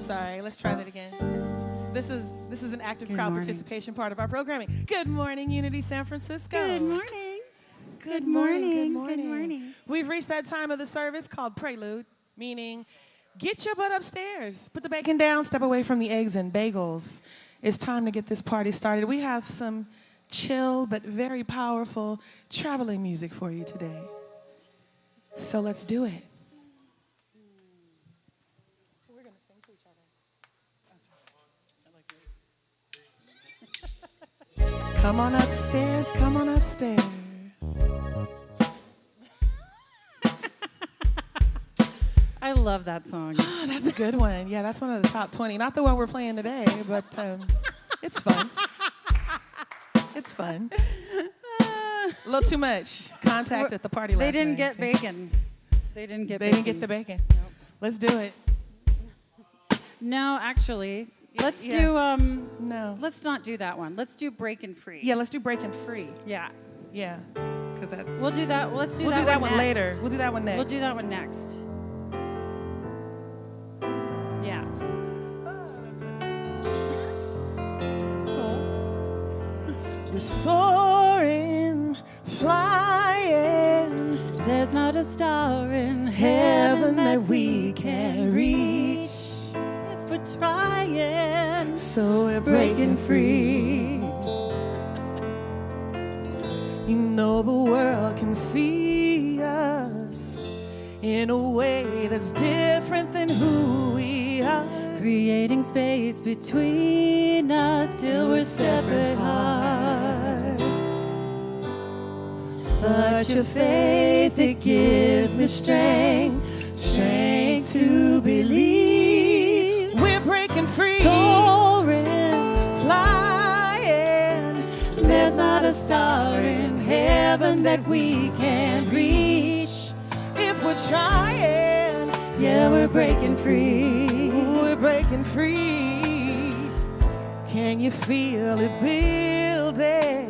sorry. Let's try that again. This is an active crowd participation part of our programming. Good morning, Unity San Francisco. Good morning. Good morning. Good morning. Good morning. We've reached that time of the service called prelude, meaning get your butt upstairs, put the bacon down, step away from the eggs and bagels. It's time to get this party started. We have some chill but very powerful traveling music for you today. So let's do it. We're going to sing to each other. Come on upstairs, come on upstairs. I love that song. Oh, that's a good one. Yeah, that's one of the top 20. Not the one we're playing today, but it's fun. It's fun. A little too much contact at the party last night. They didn't get bacon. They didn't get the bacon. Nope. Let's do it. No, actually, let's do, no. Let's not do that one. Let's do Breakin' Free. Yeah, let's do Breakin' Free. Yeah. Yeah, because that's... We'll do that. Let's do that one. We'll do that one next. later. We'll do that one next. We'll do that one next. Yeah. It's cool. We're soaring, flying. There's not a star in heaven that we can reach if we're trying. So we're breaking free. You know the world can see us in a way that's different than who we are. Creating space between us till we're separate hearts. But your faith, it gives me strength to believe. We're breaking free, soaring, flying. There's not a star in heaven that we can't reach if we're trying. Yeah, we're breaking free. We're breaking free. Can you feel it building?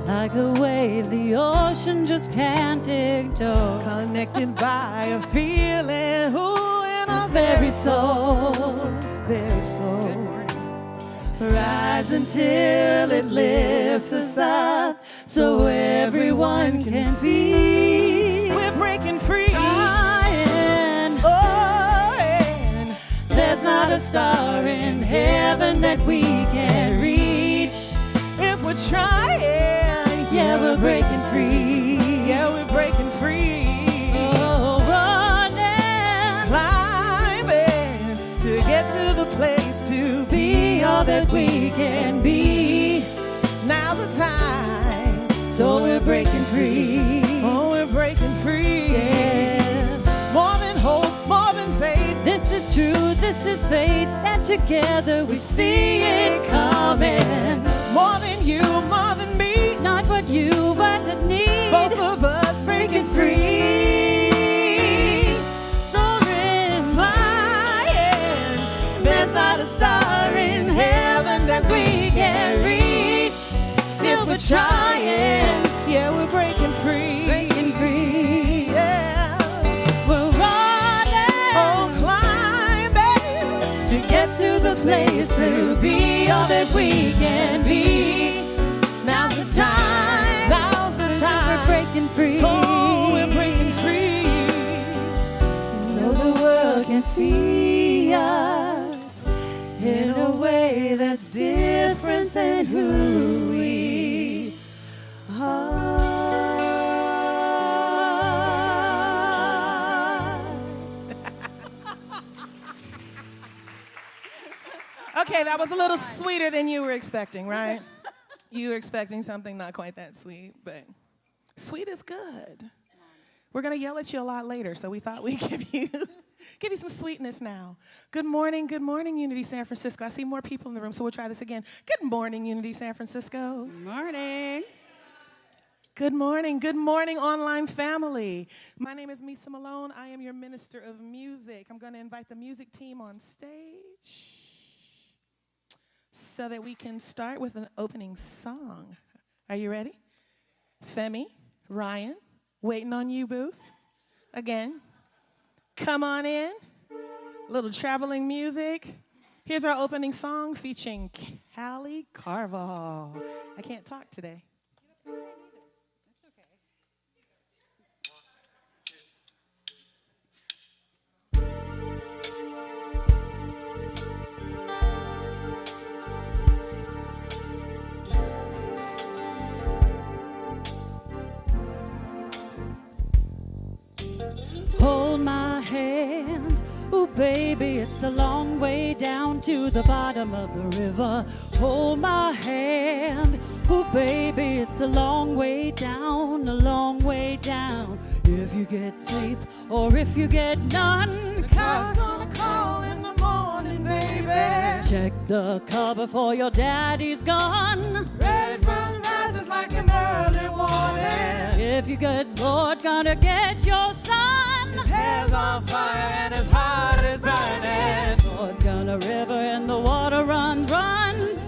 Like a wave the ocean just can't ignore. Connected by a feeling, ooh, in our very soul, very soul. Rise until it lifts us up so everyone can see. We're breaking free. Soaring. There's not a star in heaven that we can reach if we're trying. Yeah, we're breaking free. Yeah, we're breaking free. Oh, running, climbing to get to the place to be all that we can be. Now's the time. So we're breaking free. Oh, we're breaking free. Yeah. More than hope, more than faith. This is true, this is faith, and together we see it coming. More than you, more than me. Not what you, but the need. Both of us breaking free. Soaring, flying. There's not a star in heaven that we can reach if we're trying. Yeah, we're breaking free. Breaking free. Yes. We're running. Oh, climbing to get to the place to be all that we can be. Now's the time. Now's the time. We're breaking free. Oh, we're breaking free. You know the world can see us in a way that's different than who we are. Okay, that was a little sweeter than you were expecting, right? You were expecting something not quite that sweet, but sweet is good. We're going to yell at you a lot later, so we thought we'd give you some sweetness now. Good morning, Unity San Francisco. I see more people in the room, so we'll try this again. Good morning, Unity San Francisco. Good morning. Good morning, online family. My name is Misa Malone. I am your minister of music. I'm going to invite the music team on stage so that we can start with an opening song. Are you ready? Femi, Ryan, waiting on you, Booze. Again, come on in. little traveling music. Here's our opening song featuring Callie Carvajal. I can't talk today. Hold my hand, ooh baby, it's a long way down to the bottom of the river. Hold my hand, ooh baby, it's a long way down, a long way down. If you get sleep or if you get none, The cop's gonna call in the morning, baby. check the cupboard for your daddy's gone. Red sun rises like an early warning. If you get bored, gonna get your son. His hair's on fire and his heart is burning. Oh, it's gonna river and the water runs.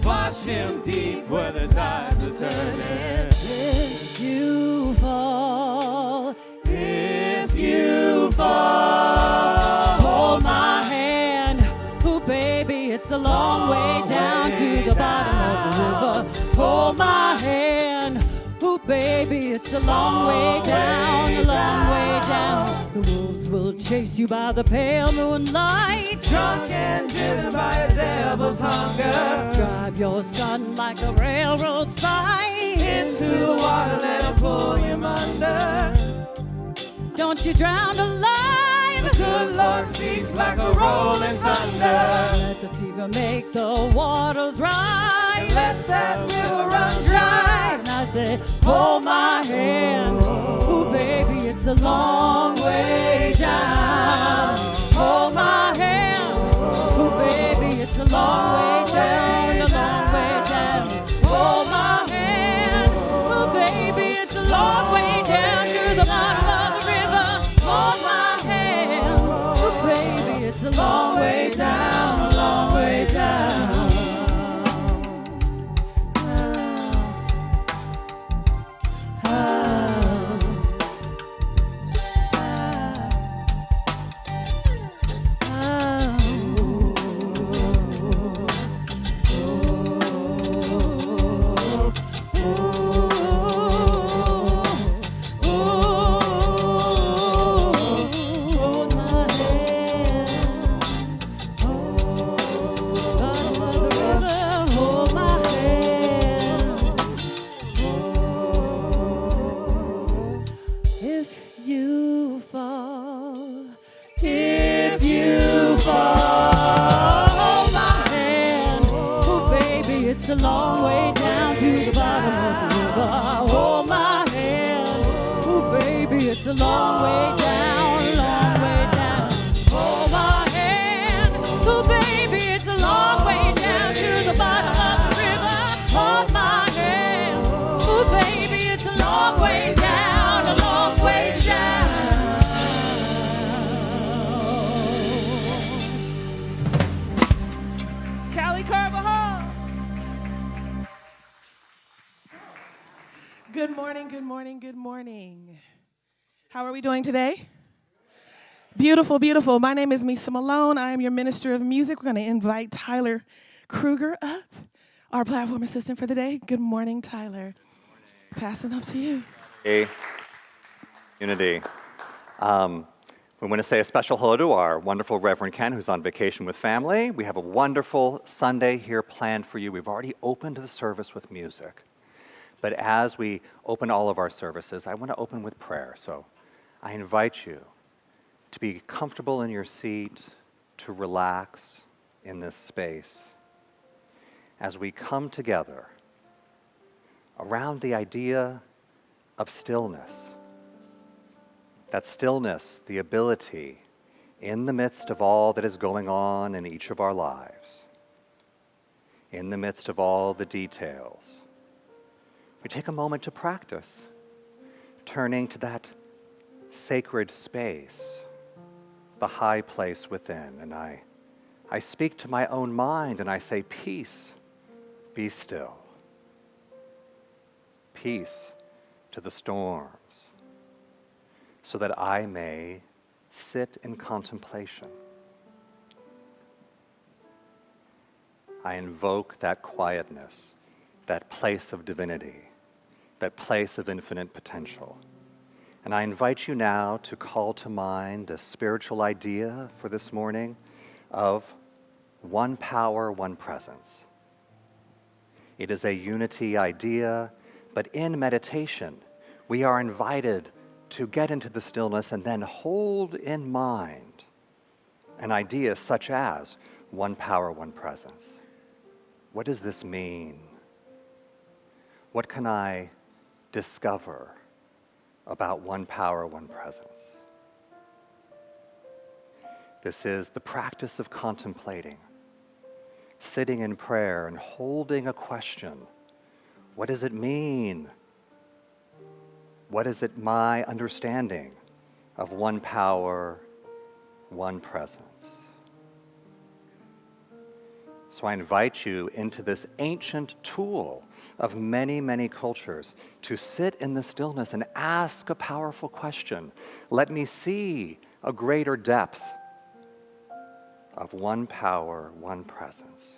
Wash him deep where the tides are turning. If you fall, If you fall, hold my hand. Ooh, baby, it's a long way down to the bottom of the river. Hold my hand. Ooh, baby, it's a long way down, a long way down. The wolves will chase you by the pale moonlight. drunk and driven by a devil's hunger. Drive your son like a railroad sign Into the water, let him pull him under. Don't you drown alive. Good Lord speaks like a rolling thunder. Let the fever make the waters rise. Let that river run dry. And I say, hold my hand. Ooh, baby, it's a long way down. Hold my hand. Ooh, baby, it's a long way down, a long way down. Hold my hand. Ooh, baby, it's a long way down to the bottom of the river. Hold my hand. Ooh, baby, it's a long way down, a long way down. A long way down to the bottom of the river. Hold my hand. Ooh, baby, it's a long way down, a long way down. Hold my hand. Ooh, baby, it's a long way down to the bottom of the river. Hold my hand. Ooh, baby, it's a long way down, a long way down. Callie Carvajal. Good morning, good morning, good morning. How are we doing today? Beautiful, beautiful. My name is Misa Malone. I am your minister of music. We're going to invite Tyler Kruger up, our platform assistant for the day. Good morning, Tyler. Passing up to you. Hey, Unity. We want to say a special hello to our wonderful Reverend Ken, who's on vacation with family. We have a wonderful Sunday here planned for you. We've already opened the service with music. But as we open all of our services, I want to open with prayer. So I invite you to be comfortable in your seat, to relax in this space as we come together around the idea of stillness. That stillness, the ability in the midst of all that is going on in each of our lives, in the midst of all the details, we take a moment to practice, turning to that sacred space, the high place within. And I speak to my own mind and I say, peace, be still. Peace to the storms, so that I may sit in contemplation, I invoke that quietness, that place of divinity, that place of infinite potential. And I invite you now to call to mind a spiritual idea for this morning of one power, one presence. It is a unity idea, but in meditation, we are invited to get into the stillness and then hold in mind an idea such as one power, one presence. What does this mean? What can I discover about one power, one presence? This is the practice of contemplating, sitting in prayer and holding a question. What does it mean? What is it my understanding of one power, one presence? So I invite you into this ancient tool of many, many cultures to sit in the stillness and ask a powerful question. Let me see a greater depth of one power, one presence.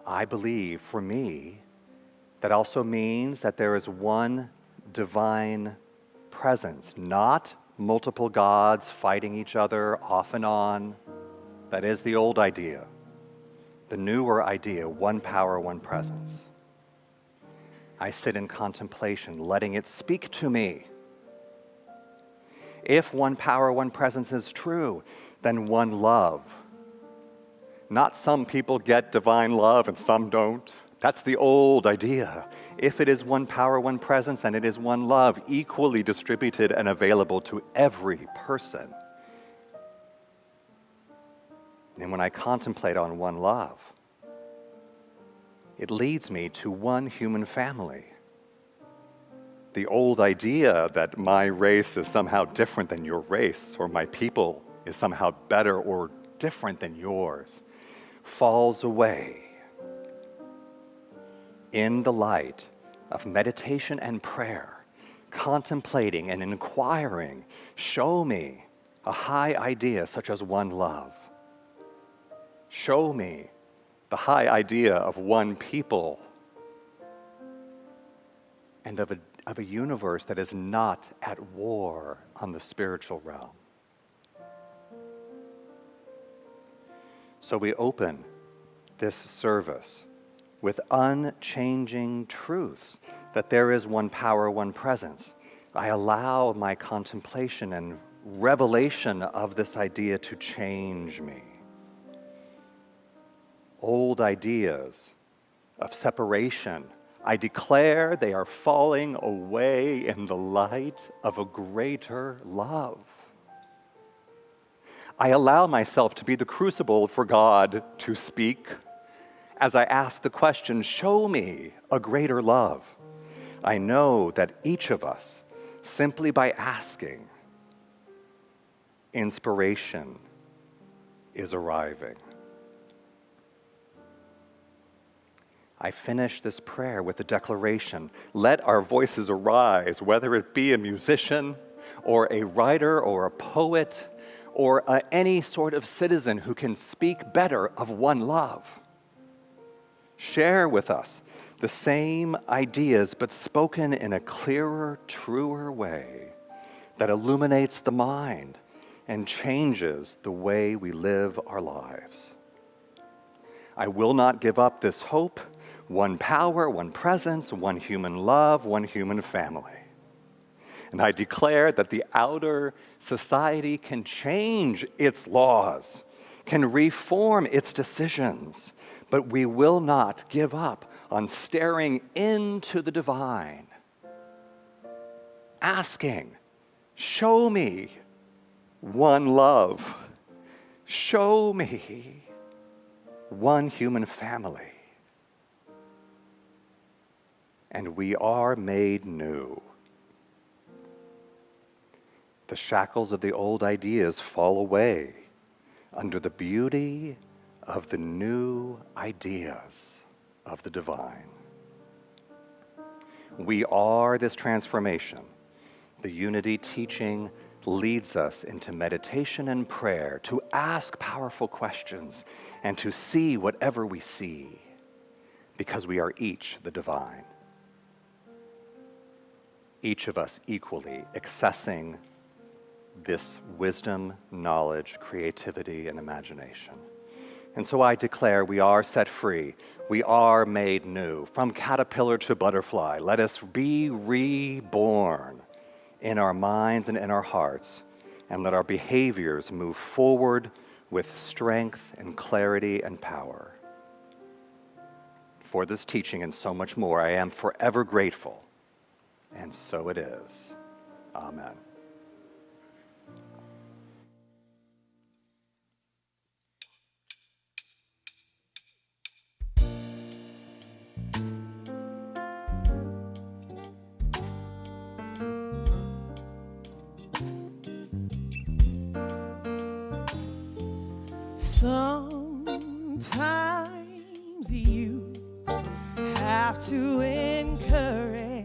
I believe, for me, that also means that there is one divine presence, not multiple gods fighting each other off and on. That is the old idea. The newer idea, one power, one presence. I sit in contemplation, letting it speak to me. If one power, one presence is true, then one love. Not some people get divine love and some don't. That's the old idea. If it is one power, one presence, then it is one love, equally distributed and available to every person. And when I contemplate on one love, it leads me to one human family. The old idea that my race is somehow different than your race, or my people is somehow better or different than yours, falls away in the light of meditation and prayer, contemplating and inquiring. Show me a high idea such as one love. Show me the high idea of one people and of a universe that is not at war on the spiritual realm. So we open this service with unchanging truths that there is one power, one presence. I allow my contemplation and revelation of this idea to change me. Old ideas of separation, I declare they are falling away in the light of a greater love. I allow myself to be the crucible for God to speak as I ask the question, show me a greater love. I know that each of us, simply by asking, inspiration is arriving. I finish this prayer with a declaration. Let our voices arise, whether it be a musician or a writer or a poet or any sort of citizen who can speak better of one love. Share with us the same ideas, but spoken in a clearer, truer way that illuminates the mind and changes the way we live our lives. I will not give up this hope. One power, one presence, one human love, one human family. And I declare that the outer society can change its laws, can reform its decisions, but we will not give up on staring into the divine, asking, show me one love, show me one human family. And we are made new. The shackles of the old ideas fall away under the beauty of the new ideas of the divine. We are this transformation, the unity teaching leads us into meditation and prayer, to ask powerful questions, and to see whatever we see, because we are each the divine. Each of us equally accessing this wisdom, knowledge, creativity, and imagination. And so I declare we are set free. We are made new. From caterpillar to butterfly, let us be reborn in our minds and in our hearts, and let our behaviors move forward with strength and clarity and power. For this teaching and so much more, I am forever grateful, and so it is. Amen. Sometimes you have to encourage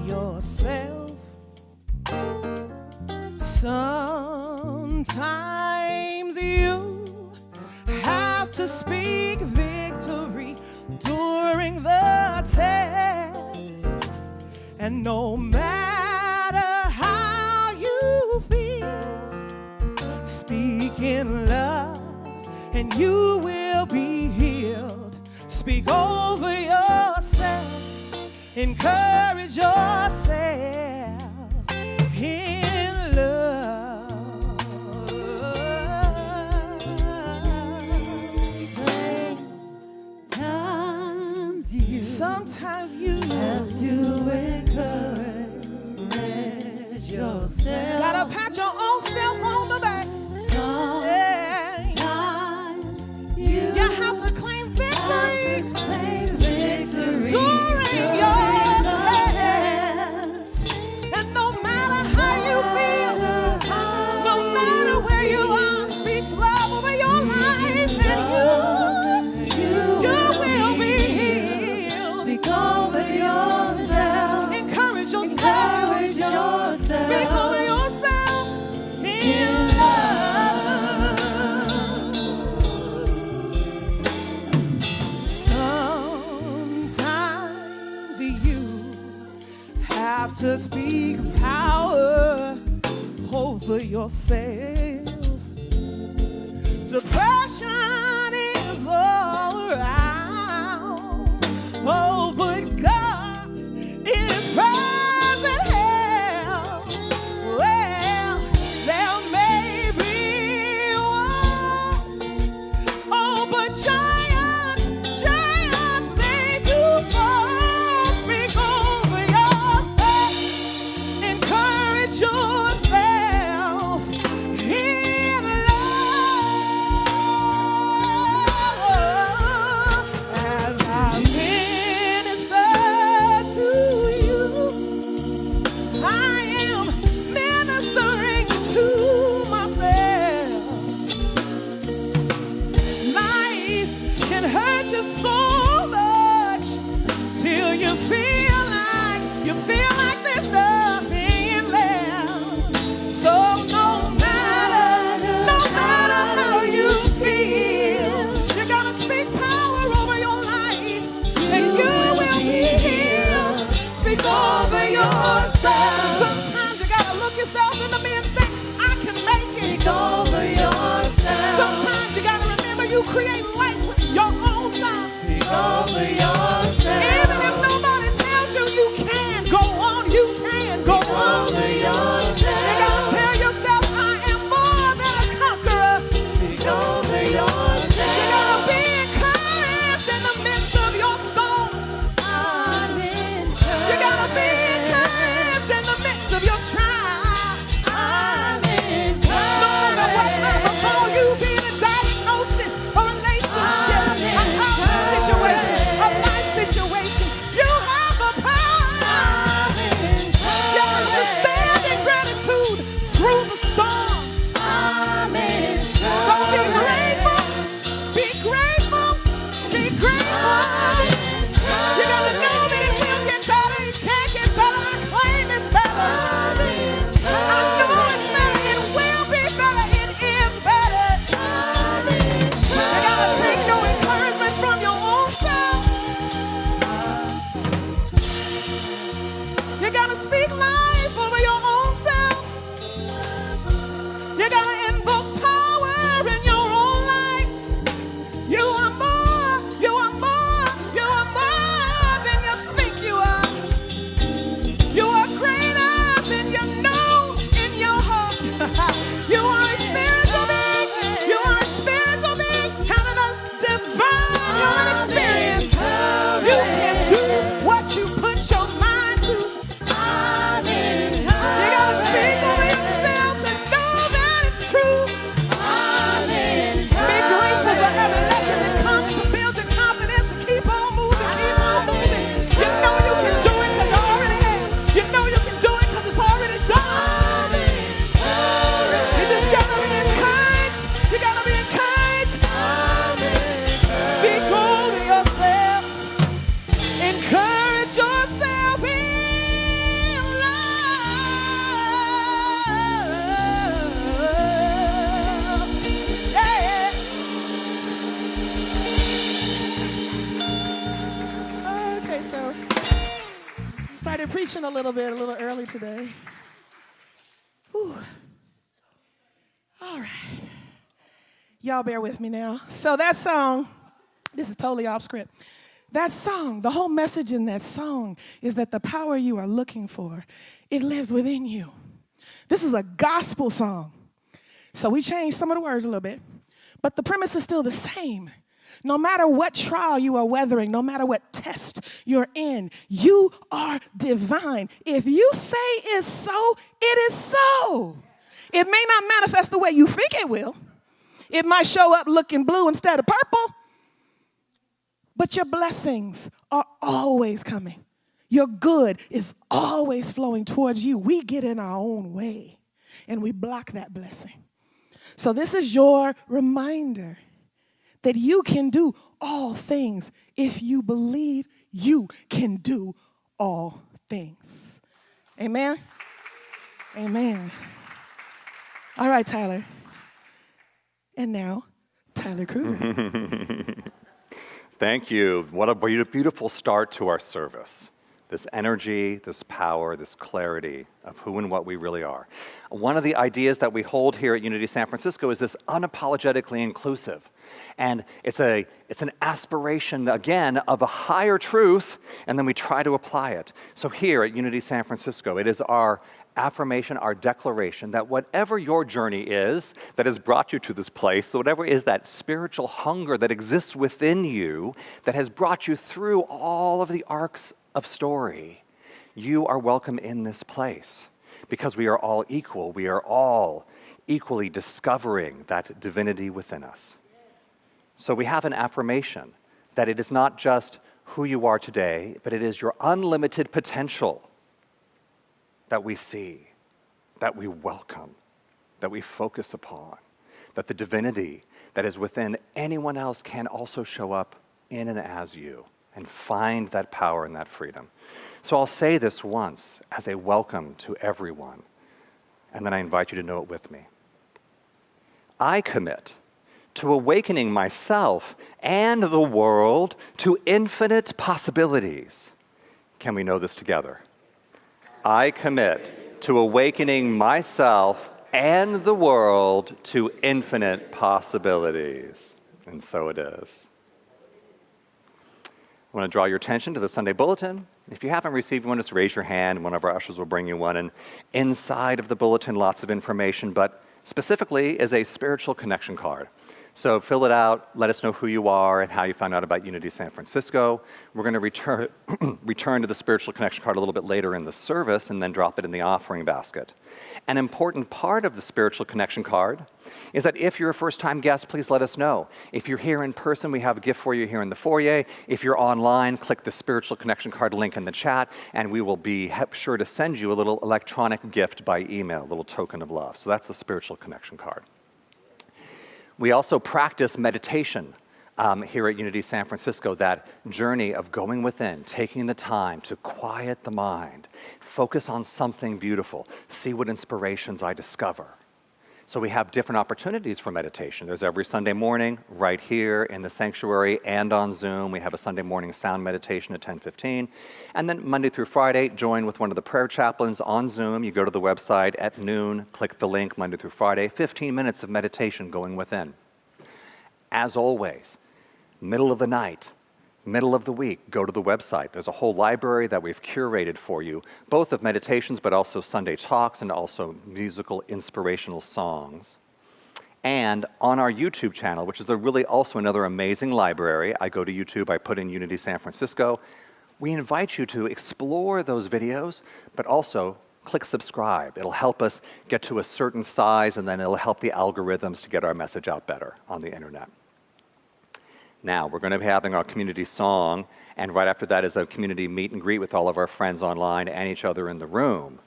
yourself. Sometimes you have to speak victory during the test. And no matter how you feel, speak in love and you will be healed. Speak over yourself, encourage yourself in love. Say, sometimes you have to encourage yourself. gotta pat your own self on the back. You have to claim victory during your test. And no matter how you feel, no matter where you are, speak love over your life, and you will be healed. Speak over yourself. Encourage yourself. Speak over yourself in love. Sometimes you have to speak power over yourself. Depression is all around. Oh, but God is present help. Well, there may be walls. Oh, but giants, they do fall. Speak over yourself. Encourage yourself in love. As I minister to you, I am ministering to myself. Life can hurt you so much till you feel like there's nothing left. So no matter how you feel, you gotta speak power over your life, and you will be healed. Speak over yourself. Sometimes you gotta look yourself in the mirror and say, I can make it. Speak over yourself. Sometimes you gotta remember you create life with your own time. Speak over yourself. Even if nobody tells you, you can go on. started preaching a little early today. Whew. All right. Y'all bear with me now. So that song, this is totally off script. That song, the whole message in that song is that the power you are looking for, it lives within you. This is a gospel song. So we changed some of the words a little bit, but the premise is still the same. No matter what trial you are weathering, no matter what test you're in, you are divine. If you say it's so, it is so. It may not manifest the way you think it will. It might show up looking blue instead of purple, but your blessings are always coming. Your good is always flowing towards you. We get in our own way and we block that blessing. So this is your reminder that you can do all things if you believe you can do all things. Amen? Amen. All right, Tyler. And now, Tyler Kruger. Thank you. What a beautiful start to our service. This energy, this power, this clarity of who and what we really are. One of the ideas that we hold here at Unity San Francisco is this unapologetically inclusive. And it's an aspiration, again, of a higher truth, and then we try to apply it. So here at Unity San Francisco, it is our affirmation, our declaration that whatever your journey is that has brought you to this place, whatever is that spiritual hunger that exists within you that has brought you through all of the arcs of story, you are welcome in this place because we are all equal. We are all equally discovering that divinity within us. So we have an affirmation that it is not just who you are today, but it is your unlimited potential that we see, that we welcome, that we focus upon, that the divinity that is within anyone else can also show up in and as you, and find that power and that freedom. So I'll say this once as a welcome to everyone, and then I invite you to know it with me. I commit to awakening myself and the world to infinite possibilities. Can we know this together? I commit to awakening myself and the world to infinite possibilities. And so it is. I want to draw your attention to the Sunday Bulletin. If you haven't received one, just raise your hand. One of our ushers will bring you one. And inside of the bulletin, lots of information, but specifically is a spiritual connection card. So fill it out, let us know who you are and how you found out about Unity San Francisco. We're going to return to the spiritual connection card a little bit later in the service and then drop it in the offering basket. An important part of the spiritual connection card is that if you're a first-time guest, please let us know. If you're here in person, we have a gift for you here in the foyer. If you're online, click the spiritual connection card link in the chat, and we will be sure to send you a little electronic gift by email, a little token of love. So that's the spiritual connection card. We also practice meditation here at Unity San Francisco, that journey of going within, taking the time to quiet the mind, focus on something beautiful, see what inspirations I discover. So we have different opportunities for meditation. There's every Sunday morning right here in the sanctuary and on Zoom. We have a Sunday morning sound meditation at 10:15. And then Monday through Friday, join with one of the prayer chaplains on Zoom. You go to the website at noon, click the link Monday through Friday, 15 minutes of meditation going within. As always, middle of the night, middle of the week, go to the website. There's a whole library that we've curated for you, both of meditations, but also Sunday talks and also musical inspirational songs. And on our YouTube channel, which is really also another amazing library, I go to YouTube, I put in Unity San Francisco. We invite you to explore those videos, but also click subscribe. It'll help us get to a certain size, and then it'll help the algorithms to get our message out better on the internet. Now, we're going to be having our community song, and right after that is a community meet and greet with all of our friends online and each other in the room.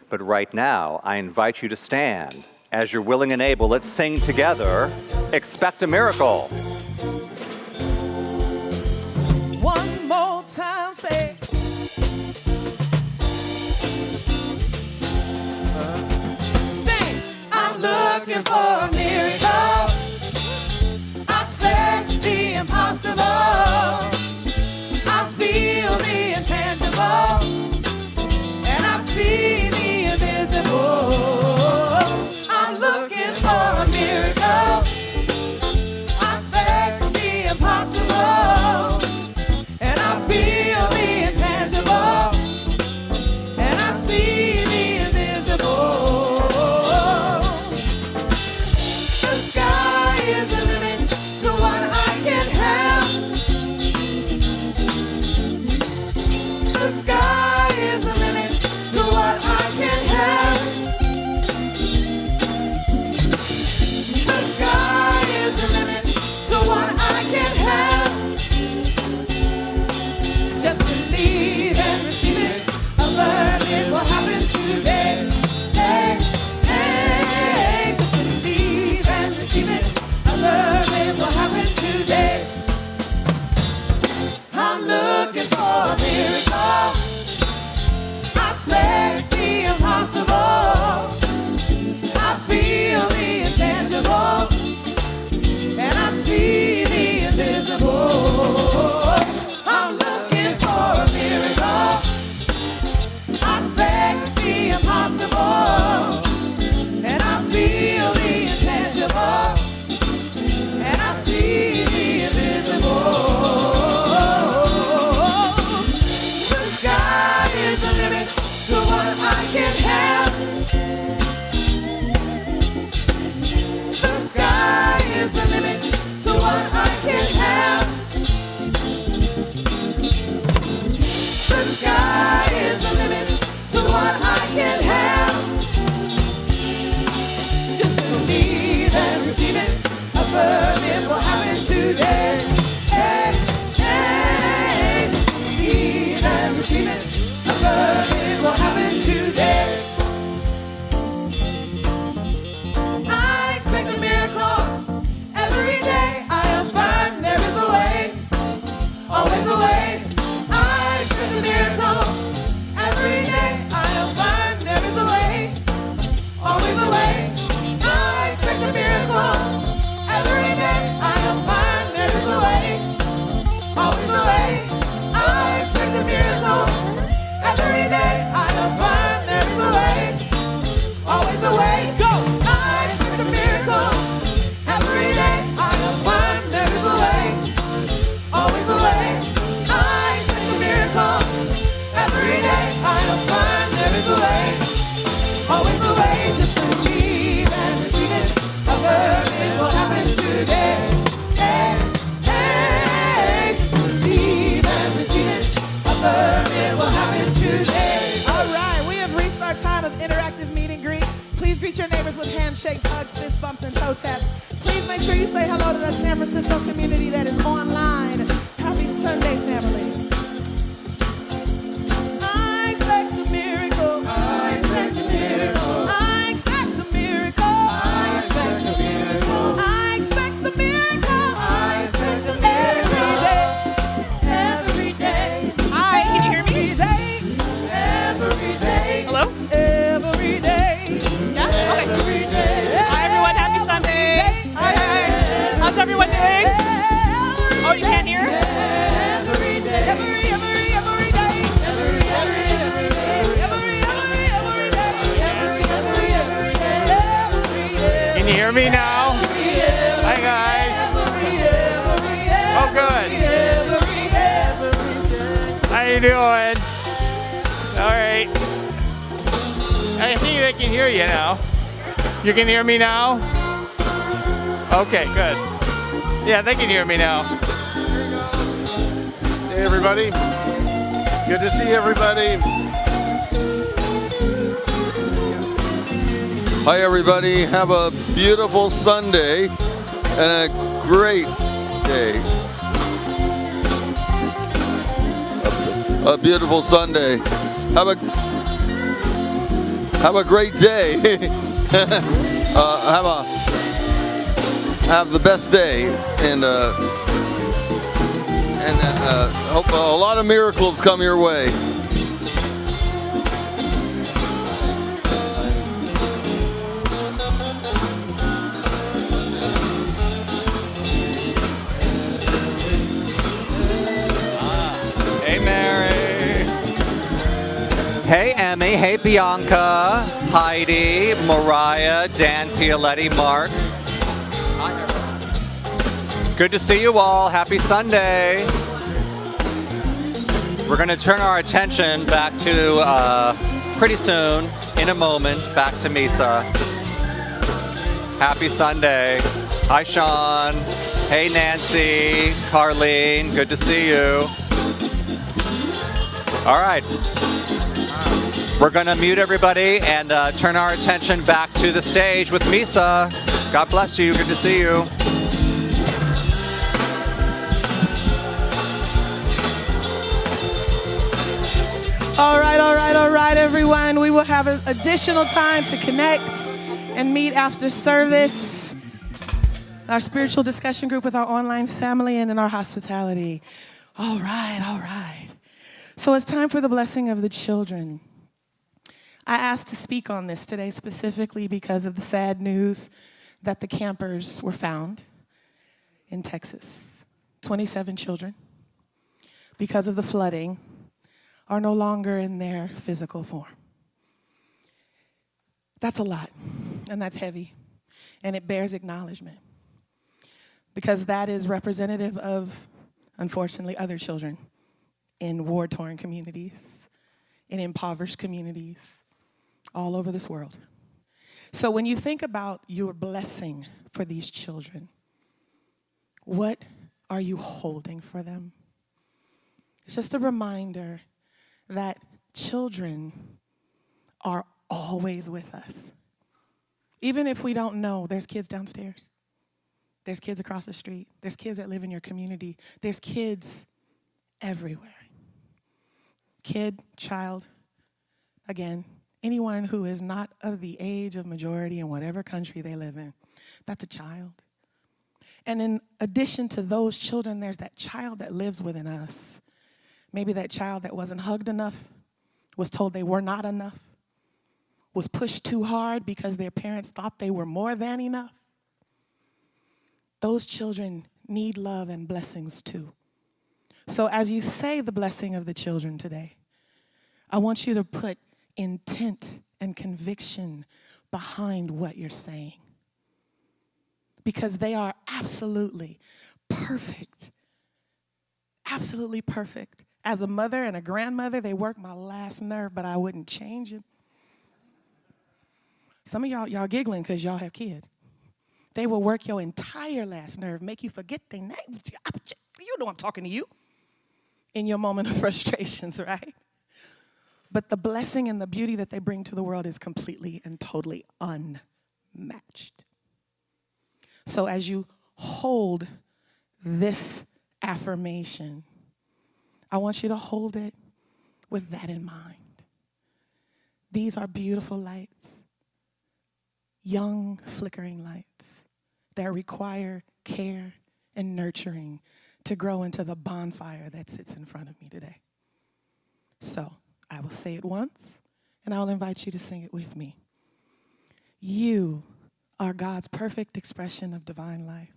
But right now, I invite you to stand. As you're willing and able, let's sing together, Expect a Miracle. One more time, say. Sing. I'm looking for a miracle. The impossible, I feel the intangible. is the limit to what I can have. The sky is the limit to what I can have. The sky is the limit to what I can have. Just believe and receive it. Affirm it will happen today. Hey, hey, just believe and receive it. Affirm it will happen today. I'm looking for a miracle. I expect the impossible. I feel the intangible. And I see the invisible. I'm looking for a miracle. I expect the impossible. And I feel the intangible. And I see the invisible. The sky is the limit to what I can have. The sky is the limit to what I can have. The sky is the limit to what I can have. Just believe and receive it. Affirm it will happen today. Hey, hey, just believe and receive it. Affirm it will happen today. I expect a miracle every day. I affirm there is a way, always a way. I expect a miracle every day. I affirm there is a way, always a way. I expect a miracle every day. I affirm there is a way, always a way. I expect a miracle every day. I affirm there is a way, always a way. Go! I expect a miracle every day. I affirm there is a way, always a way. I expect a miracle every day. I affirm there is a way, always a way. Just believe and receive it. Affirm it will happen today. Hey, hey, just believe and receive it. Affirm it will happen today. All right, we have reached our time of interactive meet and greet. Please greet your neighbors with handshakes, hugs, fist bumps, and toe taps. Please make sure you say hello to that San Francisco community that is online. Happy Sunday, family. I expect a miracle. I expect a miracle. I expect a miracle. I expect a miracle. I expect the miracle. I expect a miracle. Every day. Hi, can you hear me? Every day. Hello? Every day. Yeah? Okay. Every day. Hi, everyone. Happy Sunday. Hi. How's everyone doing? Oh, you can't hear? Every day. Every day. Every day. Every day. Can you hear me now? Hi guys. Oh good. How you doing? All right. I think they can hear you now. You can hear me now? Okay, good. Yeah, they can hear me now. Hey everybody, good to see everybody. Hi everybody, have a beautiful Sunday and a great day. A beautiful Sunday. Have a great day. Have the best day and hope a lot of miracles come your way. Hey, Mary. Hey, Emmy. Hey, Bianca, Heidi, Mariah, Dan Pioletti, Mark. Good to see you all. Happy Sunday. We're going to turn our attention back to, pretty soon, in a moment, back to Misa. Happy Sunday. Hi, Sean. Hey, Nancy, Carlene, good to see you. All right. We're going to mute everybody and turn our attention back to the stage with Misa. God bless you. Good to see you. All right, everyone. We will have an additional time to connect and meet after service. Our spiritual discussion group with our online family and in our hospitality. All right. So it's time for the blessing of the children. I asked to speak on this today specifically because of the sad news that the campers were found in Texas. 27 children, because of the flooding, are no longer in their physical form. That's a lot, and that's heavy, and it bears acknowledgement. Because that is representative of, unfortunately, other children in war-torn communities, in impoverished communities, all over this world. So when you think about your blessing for these children, what are you holding for them? It's just a reminder that children are always with us. Even if we don't know, there's kids downstairs. There's kids across the street. There's kids that live in your community. There's kids everywhere. Kid, child, again, anyone who is not of the age of majority in whatever country they live in, that's a child. And in addition to those children, there's that child that lives within us. Maybe that child that wasn't hugged enough, was told they were not enough, was pushed too hard because their parents thought they were more than enough. Those children need love and blessings too. So as you say the blessing of the children today, I want you to put intent and conviction behind what you're saying. Because they are absolutely perfect. Absolutely perfect. As a mother and a grandmother, they work my last nerve, but I wouldn't change it. Some of y'all giggling because y'all have kids. They will work your entire last nerve, make you forget their name. You know I'm talking to you in your moment of frustrations, right? But the blessing and the beauty that they bring to the world is completely and totally unmatched. So as you hold this affirmation, I want you to hold it with that in mind. These are beautiful lights, young flickering lights that require care and nurturing to grow into the bonfire that sits in front of me today. So I will say it once, and I'll invite you to sing it with me. You are God's perfect expression of divine life.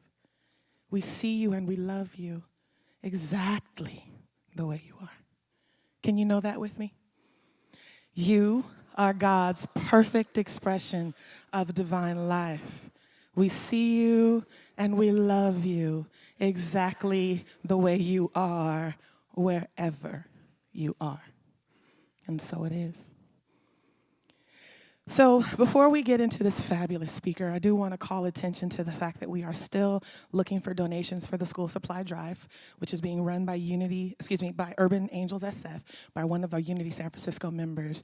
We see you and we love you exactly the way you are. Can you know that with me? You are God's perfect expression of divine life. We see you and we love you exactly the way you are, wherever you are. And so it is. So before we get into this fabulous speaker, I do want to call attention to the fact that we are still looking for donations for the school supply drive, which is being run by by Urban Angels SF, by one of our Unity San Francisco members,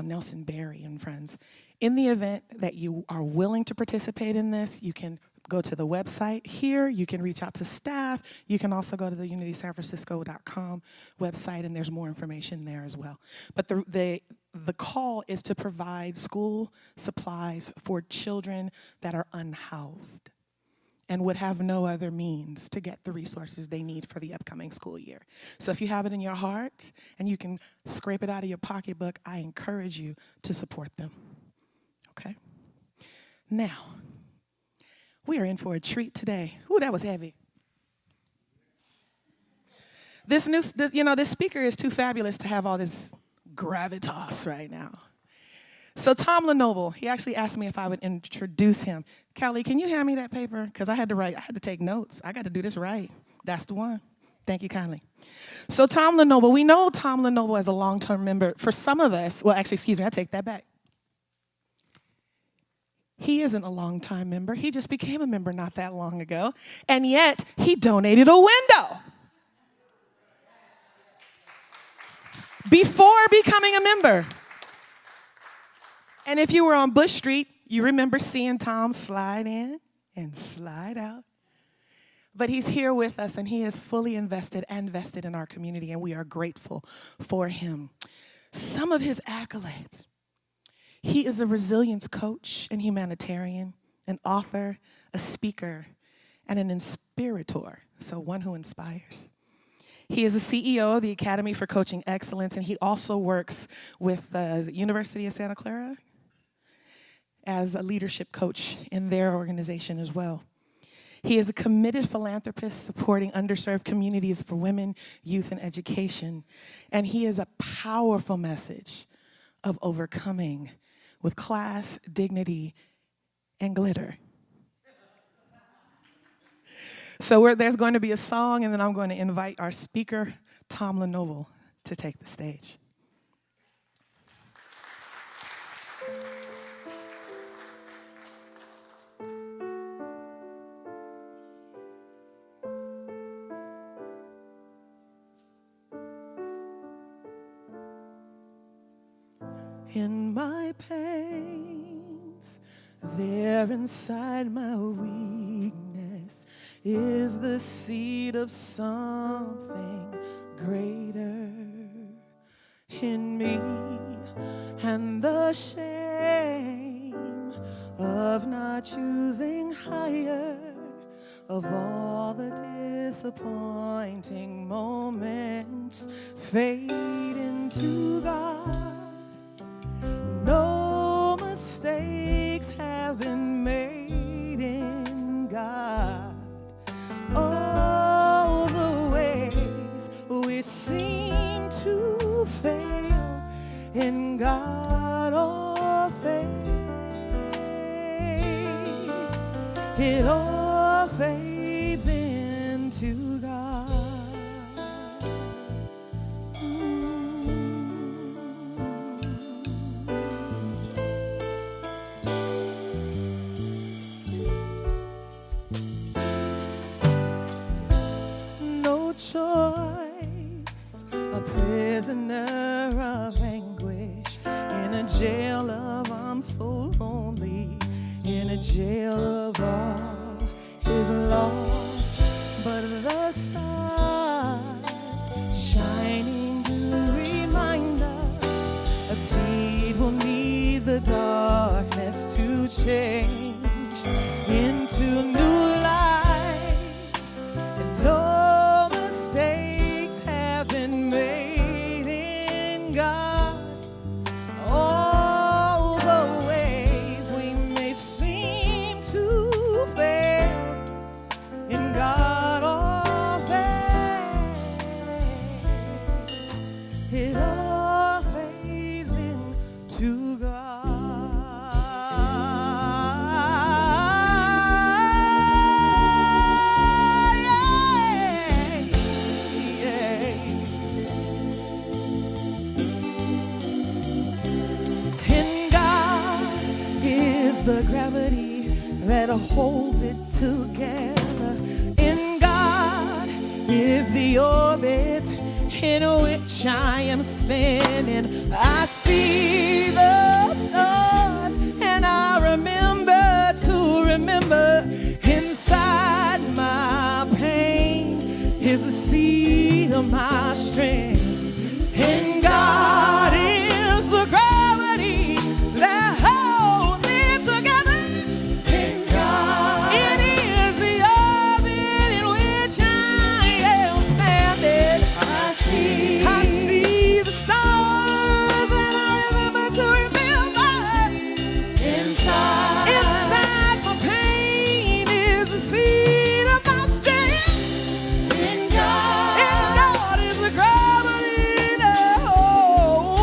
Nelson Berry and friends. In the event that you are willing to participate in this, you can go to the website here. You can reach out to staff. You can also go to the UnitySanFrancisco.com website, and there's more information there as well. But the call is to provide school supplies for children that are unhoused and would have no other means to get the resources they need for the upcoming school year. So if you have it in your heart and you can scrape it out of your pocketbook, I encourage you to support them. Okay? Now, we are in for a treat today. Ooh, that was heavy. This speaker is too fabulous to have all this gravitas right now. So Tom LeNoble, he actually asked me if I would introduce him. Callie, can you hand me that paper? Because I had to take notes. I got to do this right. That's the one. Thank you kindly. So Tom LeNoble, we know Tom LeNoble as a long-term member. For some of us, I take that back. He isn't a longtime member. He just became a member not that long ago. And yet, he donated a window before becoming a member. And if you were on Bush Street, you remember seeing Tom slide in and slide out. But he's here with us, and he is fully invested and vested in our community, and we are grateful for him. Some of his accolades. He is a resilience coach and humanitarian, an author, a speaker, and an inspirator, so one who inspires. He is a CEO of the Academy for Coaching Excellence, and he also works with the University of Santa Clara as a leadership coach in their organization as well. He is a committed philanthropist supporting underserved communities for women, youth, and education. And he is a powerful message of overcoming with class, dignity, and glitter. So there's going to be a song, and then I'm going to invite our speaker, Tom LeNoble, to take the stage. In my pains, there inside my weakness is the seed of something greater in me, and the shame of not choosing higher, of all the disappointing moments fade into God. No mistakes have been made in God. All the ways we seem to fail in God all fade. It all fades into God. Choice, a prisoner of anguish, in a jail of I'm so lonely, in a jail of all is lost, but the stars shining to remind us a seed will need the darkness to change into new life. And no mistakes have been made in God. All the ways we may seem to fail in God all fade. It all fades into God. The gravity that holds it together. In God is the orbit in which I am spinning. I see the stars, and I remember to remember inside my pain is the seed of my strength. In God is the gravity that holds it together. In God, it is the orbit in which I am standing. I see the stars, and I remember to remember. Inside my pain is the seed of my strength. In God is the gravity that holds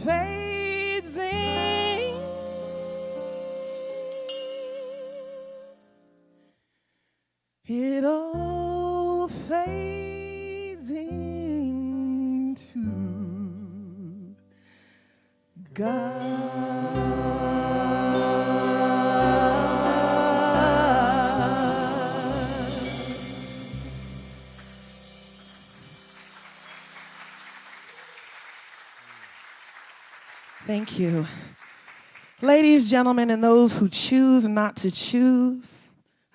fades in. It all fades into God. Thank you. Ladies, gentlemen, and those who choose not to choose,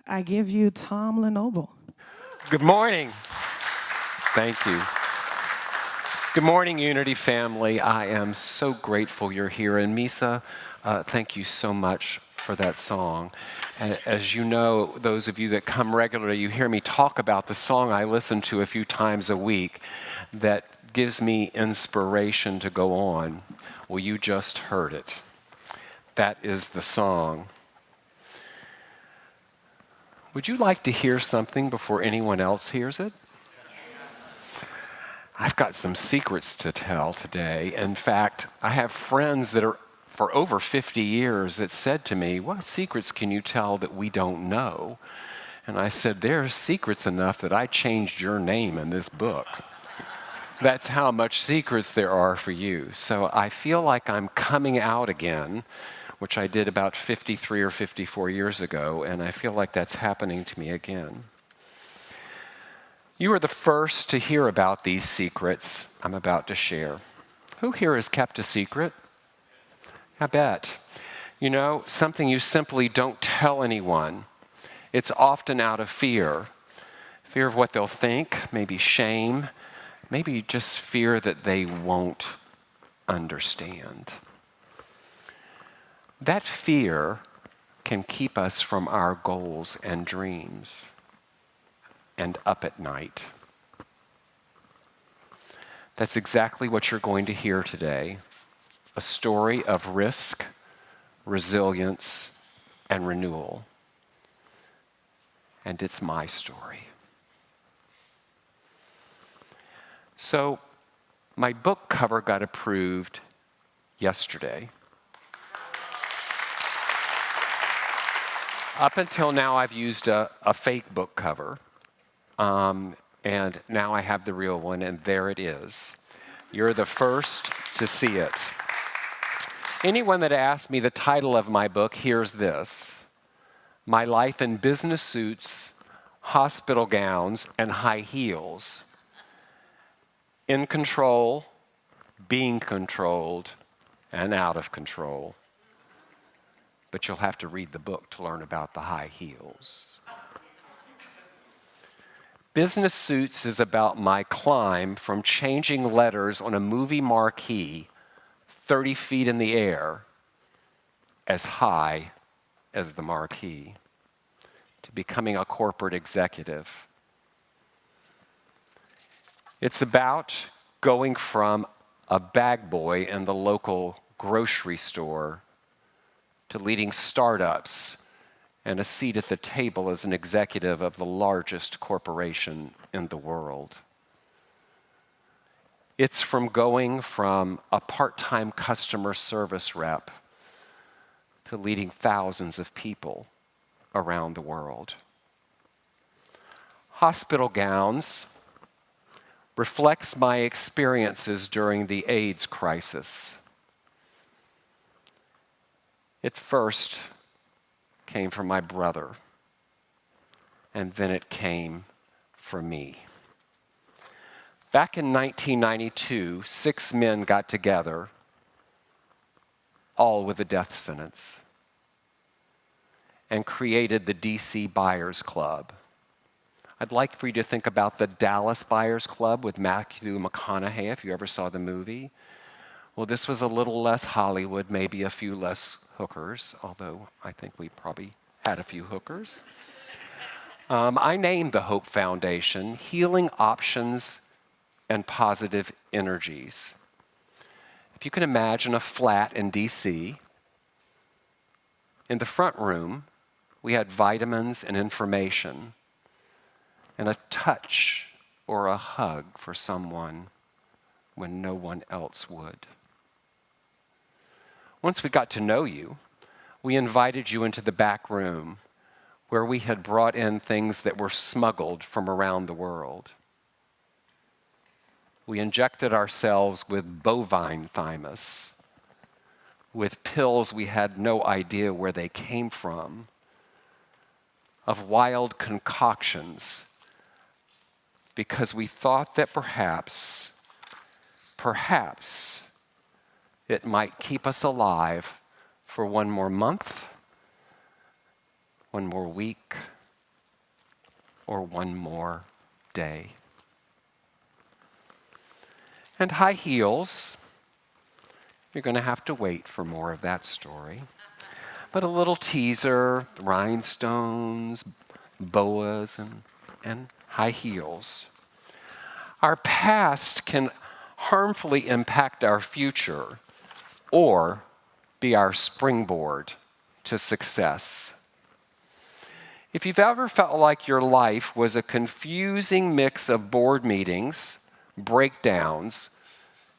I give you Tom LeNoble. Good morning. Thank you. Good morning, Unity family. I am so grateful you're here. And Misa, thank you so much for that song. As you know, those of you that come regularly, you hear me talk about the song I listen to a few times a week that gives me inspiration to go on. Well, you just heard it. That is the song. Would you like to hear something before anyone else hears it? I've got some secrets to tell today. In fact, I have friends that are for over 50 years that said to me, what secrets can you tell that we don't know? And I said, there are secrets enough that I changed your name in this book. That's how much secrets there are for you. So I feel like I'm coming out again, which I did about 53 or 54 years ago, and I feel like that's happening to me again. You are the first to hear about these secrets I'm about to share. Who here has kept a secret? I bet. You know, something you simply don't tell anyone. It's often out of fear. Fear of what they'll think, maybe shame, maybe just fear that they won't understand. That fear can keep us from our goals and dreams and up at night. That's exactly what you're going to hear today. A story of risk, resilience, and renewal. And it's my story. So, my book cover got approved yesterday. Up until now, I've used a fake book cover, and now I have the real one, and there it is. You're the first to see it. Anyone that asks me the title of my book hears this: My Life in Business Suits, Hospital Gowns, and High Heels. In control, being controlled, and out of control. But you'll have to read the book to learn about the high heels. Business Suits is about my climb from changing letters on a movie marquee 30 feet in the air, as high as the marquee, to becoming a corporate executive. It's about going from a bag boy in the local grocery store to leading startups and a seat at the table as an executive of the largest corporation in the world. It's from going from a part-time customer service rep to leading thousands of people around the world. Hospital Gowns reflects my experiences during the AIDS crisis. It first came from my brother, and then it came for me. Back in 1992, 6 men got together, all with a death sentence, and created the DC Buyers Club. I'd like for you to think about the Dallas Buyers Club with Matthew McConaughey, if you ever saw the movie. Well, this was a little less Hollywood, maybe a few less hookers, although I think we probably had a few hookers. I named the Hope Foundation Healing Options and Positive Energies. If you can imagine a flat in DC, in the front room, we had vitamins and information, and a touch or a hug for someone when no one else would. Once we got to know you, we invited you into the back room where we had brought in things that were smuggled from around the world. We injected ourselves with bovine thymus, with pills we had no idea where they came from, of wild concoctions, because we thought that perhaps it might keep us alive for one more month, one more week, or one more day. And high heels, you're going to have to wait for more of that story. But a little teaser, rhinestones, boas, and high heels. Our past can harmfully impact our future or be our springboard to success. If you've ever felt like your life was a confusing mix of board meetings, breakdowns,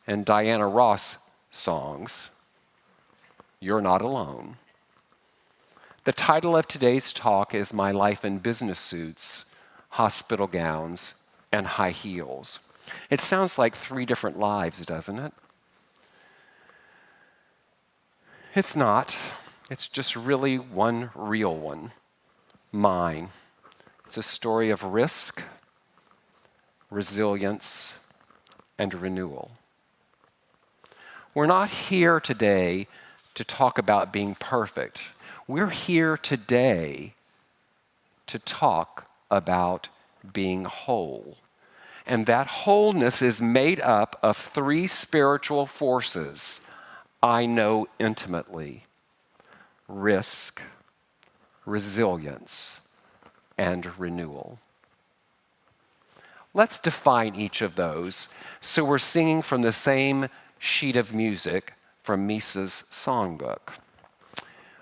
and Diana Ross songs, you're not alone. The title of today's talk is My Life in Business Suits, Hospital Gowns, and High Heels. It sounds like 3 different lives, doesn't it? It's not. It's just really one real one, mine. It's a story of risk, resilience, and renewal. We're not here today to talk about being perfect. We're here today to talk about being whole. And that wholeness is made up of 3 spiritual forces I know intimately: risk, resilience, and renewal. Let's define each of those so we're singing from the same sheet of music from Misa's songbook.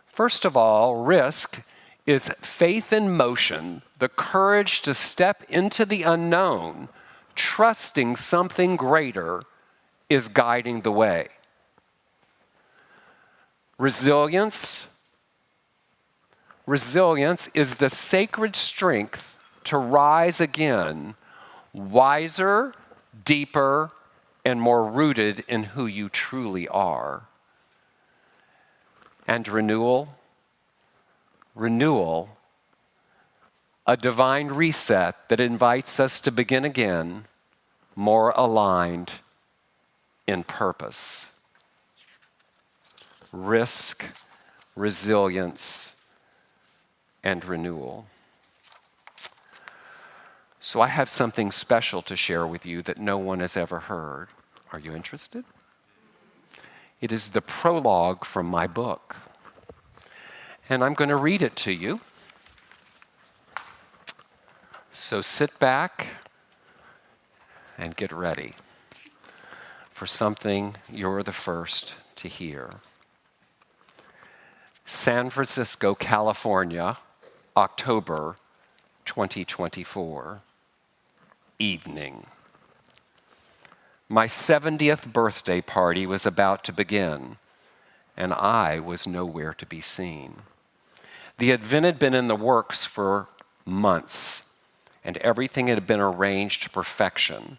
First of all, risk is faith in motion, the courage to step into the unknown, trusting something greater is guiding the way. Resilience is the sacred strength to rise again, wiser, deeper, and more rooted in who you truly are. And renewal, a divine reset that invites us to begin again, more aligned in purpose. Risk, resilience, and renewal. So I have something special to share with you that no one has ever heard. Are you interested? It is the prologue from my book. And I'm going to read it to you. So sit back and get ready for something you're the first to hear. San Francisco, California, October 2024. Evening. My 70th birthday party was about to begin, and I was nowhere to be seen. The event had been in the works for months, and everything had been arranged to perfection.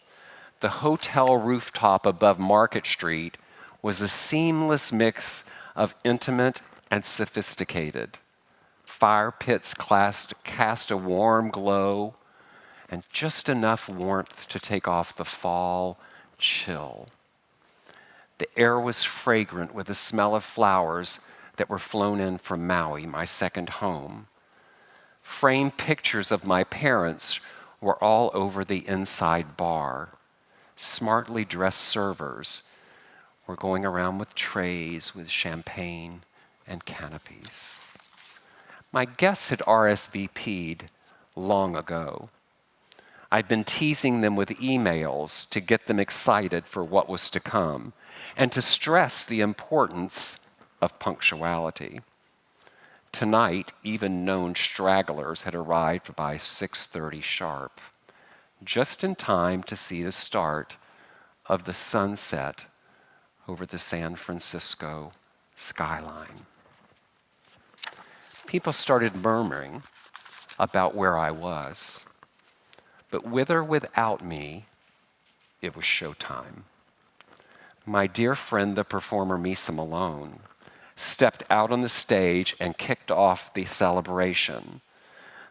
The hotel rooftop above Market Street was a seamless mix of intimate and sophisticated. Fire pits cast a warm glow, and just enough warmth to take off the fall chill. The air was fragrant with the smell of flowers that were flown in from Maui, my second home. Framed pictures of my parents were all over the inside bar. Smartly dressed servers were going around with trays with champagne and canopies. My guests had RSVP'd long ago. I'd been teasing them with emails to get them excited for what was to come and to stress the importance of punctuality. Tonight, even known stragglers had arrived by 6:30 sharp, just in time to see the start of the sunset over the San Francisco skyline. People started murmuring about where I was, but with or without me, it was showtime. My dear friend, the performer Misa Malone, stepped out on the stage and kicked off the celebration.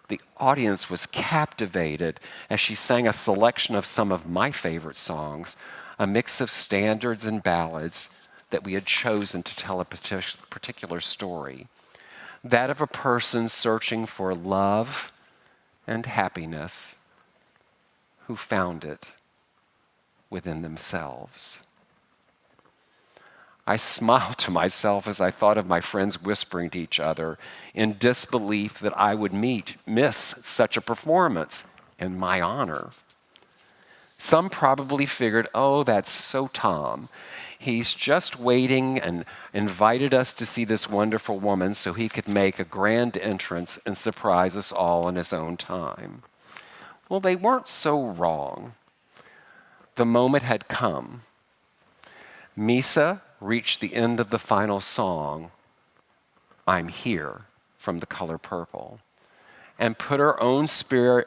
The audience was captivated as she sang a selection of some of my favorite songs, a mix of standards and ballads that we had chosen to tell a particular story, that of a person searching for love and happiness who found it within themselves. I smiled to myself as I thought of my friends whispering to each other in disbelief that I would miss such a performance in my honor. Some probably figured, oh, that's so Tom. He's just waiting and invited us to see this wonderful woman so he could make a grand entrance and surprise us all in his own time. Well, they weren't so wrong. The moment had come. Misa reached the end of the final song, I'm Here, from The Color Purple, and put her own spin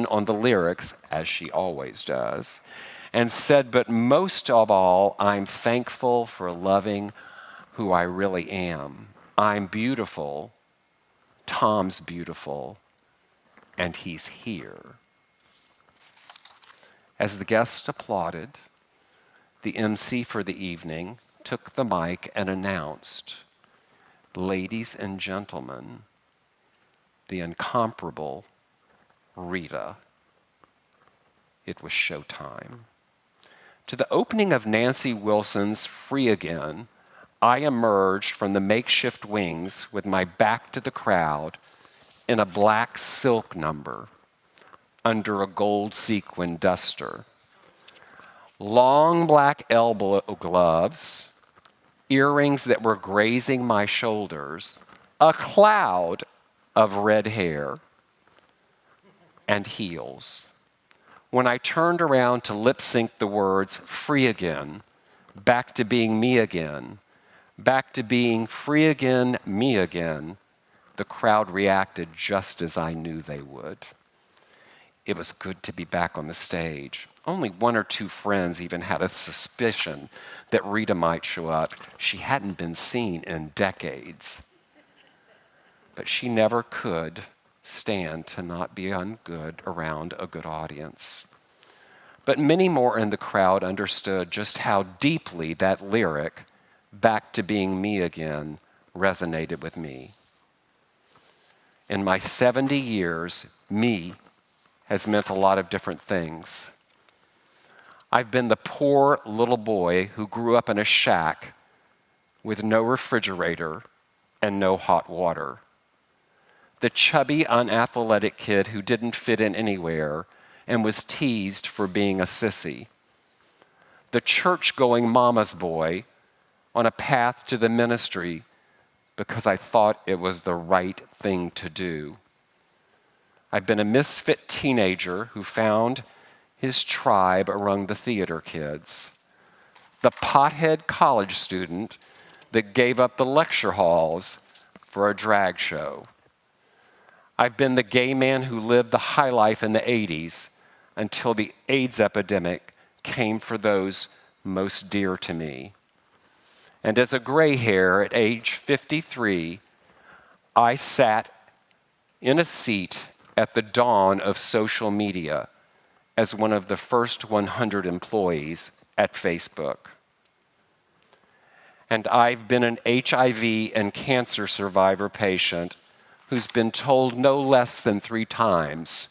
on the lyrics, as she always does, and said, but most of all, I'm thankful for loving who I really am. I'm beautiful, Tom's beautiful, and he's here. As the guests applauded, the MC for the evening took the mic and announced, ladies and gentlemen, the incomparable Rita. It was showtime. To the opening of Nancy Wilson's Free Again, I emerged from the makeshift wings with my back to the crowd in a black silk number under a gold sequin duster. Long black elbow gloves, earrings that were grazing my shoulders, a cloud of red hair, and heels. When I turned around to lip sync the words, free again, back to being me again, back to being free again, me again, the crowd reacted just as I knew they would. It was good to be back on the stage. Only one or two friends even had a suspicion that Rita might show up. She hadn't been seen in decades. But she never could stand to not be good around a good audience. But many more in the crowd understood just how deeply that lyric, back to being me again, resonated with me. In my 70 years, me has meant a lot of different things. I've been the poor little boy who grew up in a shack with no refrigerator and no hot water. The chubby, unathletic kid who didn't fit in anywhere and was teased for being a sissy. The church-going mama's boy on a path to the ministry because I thought it was the right thing to do. I've been a misfit teenager who found his tribe among the theater kids, the pothead college student that gave up the lecture halls for a drag show. I've been the gay man who lived the high life in the 80s until the AIDS epidemic came for those most dear to me. And as a gray hair at age 53, I sat in a seat at the dawn of social media as one of the first 100 employees at Facebook. And I've been an HIV and cancer survivor patient who's been told no less than 3 times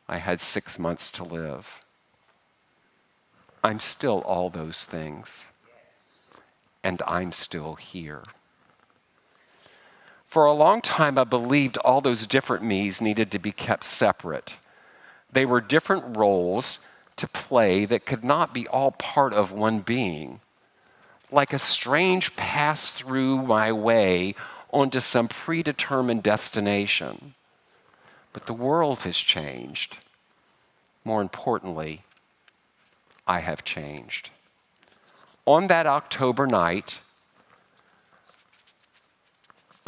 I had 6 months to live. I'm still all those things, and I'm still here. For a long time, I believed all those different me's needed to be kept separate. They were different roles to play that could not be all part of one being, like a strange pass through my way onto some predetermined destination. But the world has changed. More importantly, I have changed. On that October night,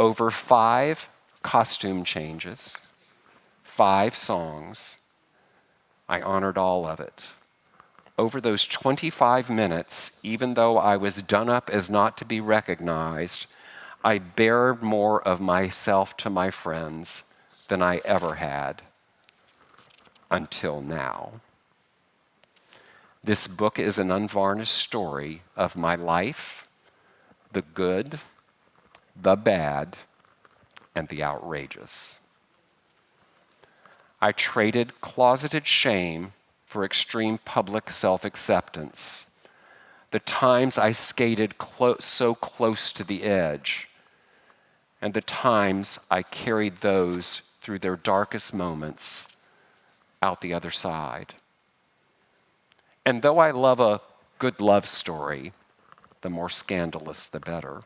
over 5 costume changes, 5 songs. I honored all of it. Over those 25 minutes, even though I was done up as not to be recognized, I bared more of myself to my friends than I ever had until now. This book is an unvarnished story of my life, the good, the bad, and the outrageous. I traded closeted shame for extreme public self-acceptance. The times I skated so close to the edge, and the times I carried those through their darkest moments out the other side. And though I love a good love story, the more scandalous the better,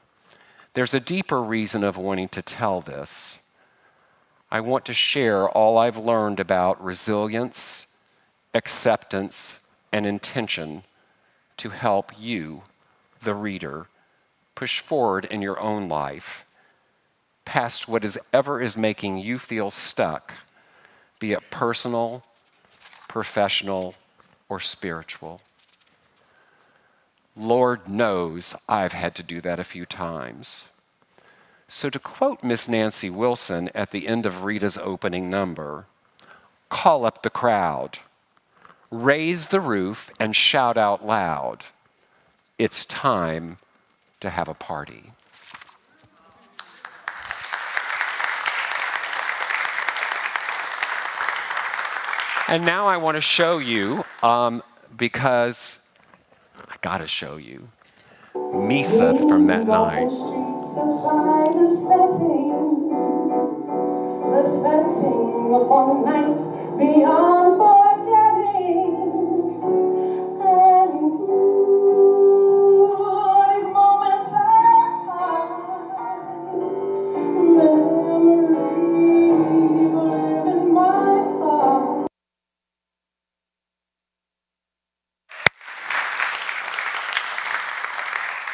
there's a deeper reason of wanting to tell this. I want to share all I've learned about resilience, acceptance, and intention to help you, the reader, push forward in your own life past whatever is making you feel stuck, be it personal, professional, or spiritual. Lord knows I've had to do that a few times. So to quote Miss Nancy Wilson at the end of Rita's opening number, call up the crowd, raise the roof, and shout out loud, it's time to have a party. And now I want to show you, because I gotta show you, Misa from that night. The setting for nights beyond forgetting, and these moments memories live in my heart.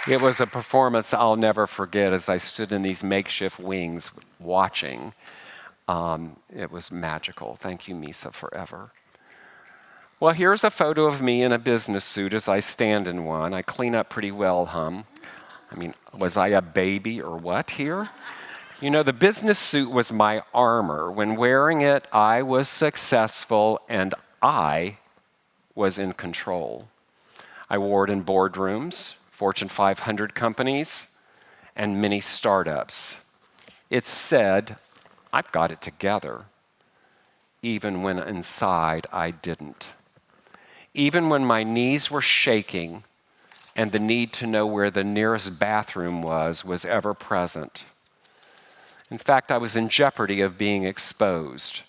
It was a performance I'll never forget as I stood in these makeshift wings watching. It was magical. Thank you, Misa, forever. Well, here's a photo of me in a business suit as I stand in one. I clean up pretty well, I mean, was I a baby or what here? You know, the business suit was my armor. When wearing it, I was successful and I was in control. I wore it in boardrooms, Fortune 500 companies, and many startups. It said, I've got it together, even when inside I didn't. Even when my knees were shaking and the need to know where the nearest bathroom was ever present. In fact, I was in jeopardy of being exposed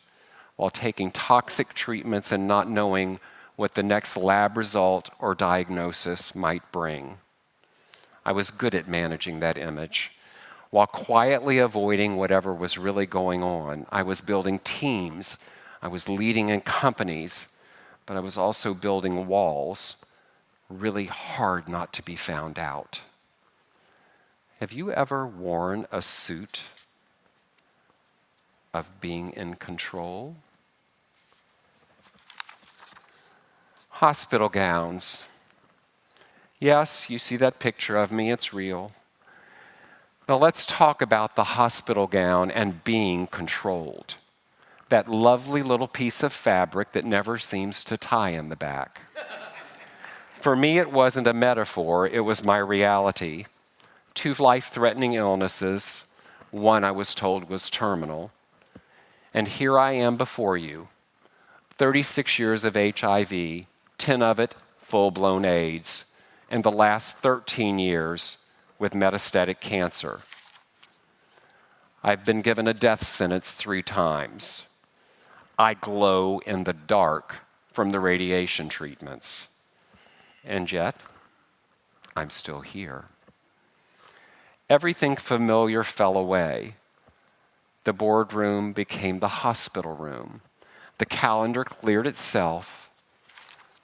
while taking toxic treatments and not knowing what the next lab result or diagnosis might bring. I was good at managing that image. While quietly avoiding whatever was really going on, I was building teams, I was leading in companies, but I was also building walls, really hard not to be found out. Have you ever worn a suit of being in control? Hospital gowns. Yes, you see that picture of me, it's real. Now let's talk about the hospital gown and being controlled. That lovely little piece of fabric that never seems to tie in the back. For me, it wasn't a metaphor, it was my reality. 2 life-threatening illnesses, one I was told was terminal. And here I am before you, 36 years of HIV, 10 of it full-blown AIDS, and the last 13 years with metastatic cancer. I've been given a death sentence 3 times. I glow in the dark from the radiation treatments. And yet, I'm still here. Everything familiar fell away. The boardroom became the hospital room. The calendar cleared itself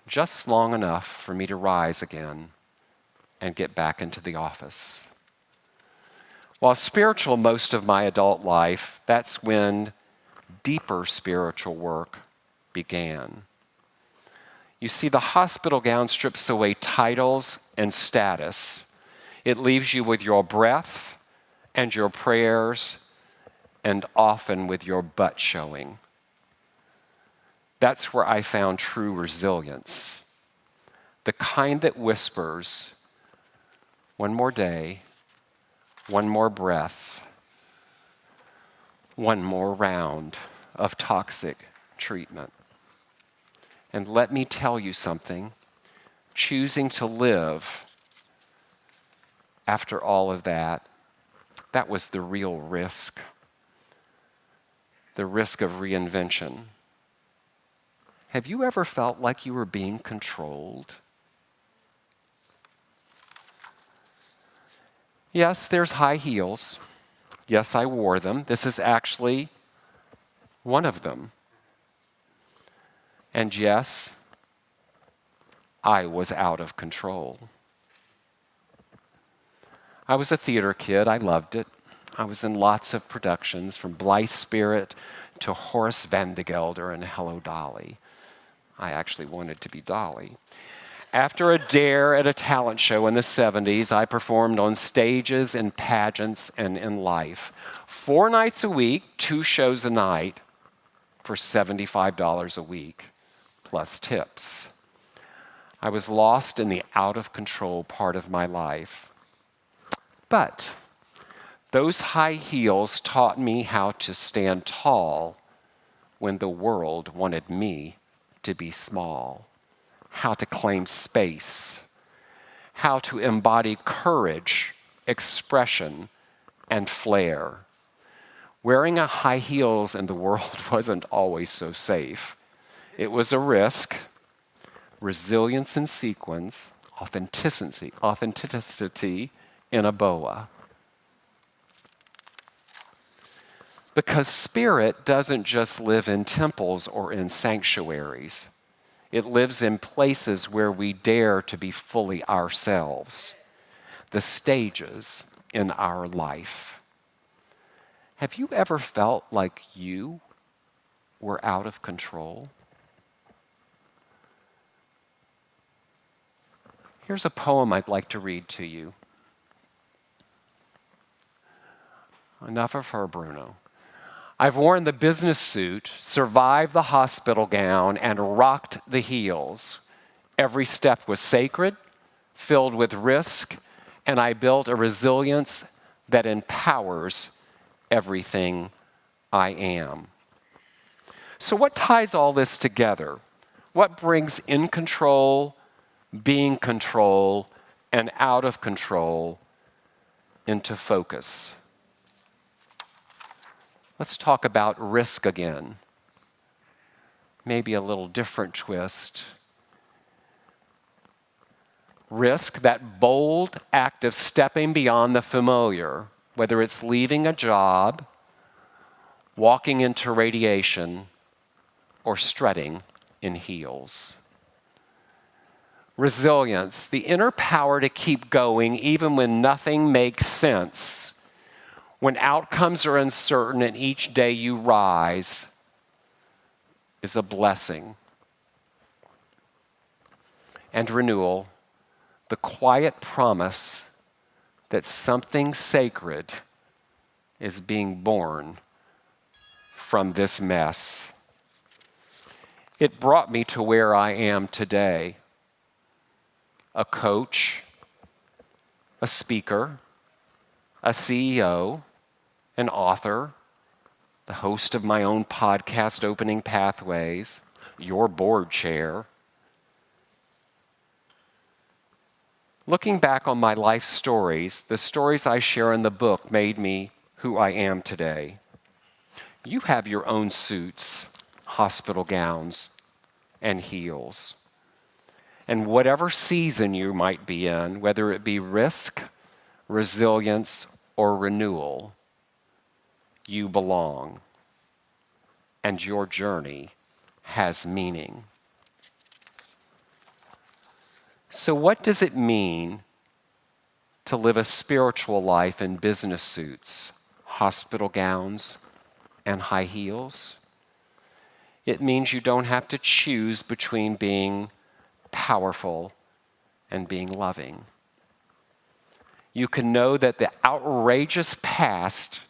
just long enough for me to rise again and get back into the office. While spiritual most of my adult life, that's when deeper spiritual work began. You see, the hospital gown strips away titles and status. It leaves you with your breath and your prayers, and often with your butt showing. That's where I found true resilience, the kind that whispers, one more day, one more breath, one more round of toxic treatment. And let me tell you something, choosing to live after all of that, that was the real risk, the risk of reinvention. Have you ever felt like you were being controlled? Yes, there's high heels. Yes, I wore them. This is actually one of them. And yes, I was out of control. I was a theater kid. I loved it. I was in lots of productions, from Blithe Spirit to Horace Van de Gelder and Hello, Dolly. I actually wanted to be Dolly. After a dare at a talent show in the 70s, I performed on stages, in pageants, and in life. 4 nights a week, 2 shows a night for $75 a week, plus tips. I was lost in the out-of-control part of my life. But those high heels taught me how to stand tall when the world wanted me to be small, how to claim space, how to embody courage, expression, and flair. Wearing a high heels in the world wasn't always so safe. It was a risk. Resilience in sequins, authenticity in a boa. Because spirit doesn't just live in temples or in sanctuaries. It lives in places where we dare to be fully ourselves, the stages in our life. Have you ever felt like you were out of control? Here's a poem I'd like to read to you. Enough of her, Bruno. I've worn the business suit, survived the hospital gown, and rocked the heels. Every step was sacred, filled with risk, and I built a resilience that empowers everything I am. So what ties all this together? What brings in control, being control, and out of control into focus? Let's talk about risk again. Maybe a little different twist. Risk, that bold act of stepping beyond the familiar, whether it's leaving a job, walking into radiation, or strutting in heels. Resilience, the inner power to keep going even when nothing makes sense. When outcomes are uncertain and each day you rise is a blessing. And renewal, the quiet promise that something sacred is being born from this mess. It brought me to where I am today. A coach, a speaker, a CEO, an author, the host of my own podcast, Opening Pathways, your board chair. Looking back on my life stories, the stories I share in the book made me who I am today. You have your own suits, hospital gowns, and heels. And whatever season you might be in, whether it be risk, resilience, or renewal, you belong, and your journey has meaning. So what does it mean to live a spiritual life in business suits, hospital gowns, and high heels. It means you don't have to choose between being powerful and being loving. You can know that the outrageous past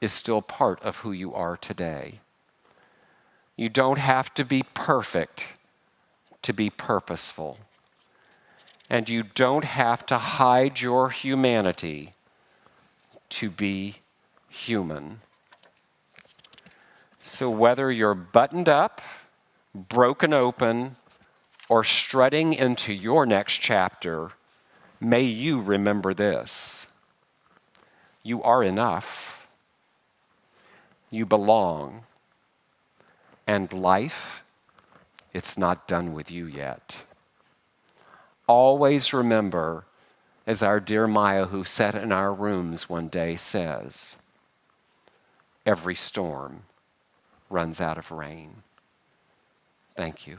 is still part of who you are today. You don't have to be perfect to be purposeful. And you don't have to hide your humanity to be human. So whether you're buttoned up, broken open, or strutting into your next chapter, may you remember this. You are enough. You belong. And life, it's not done with you yet. Always remember, as our dear Maya, who sat in our rooms one day, says, every storm runs out of rain. Thank you.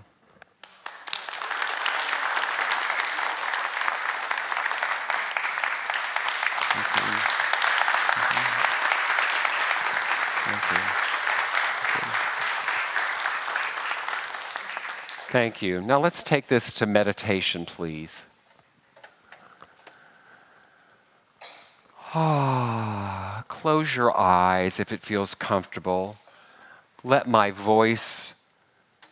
Thank you. Now let's take this to meditation, please. Close your eyes if it feels comfortable. Let my voice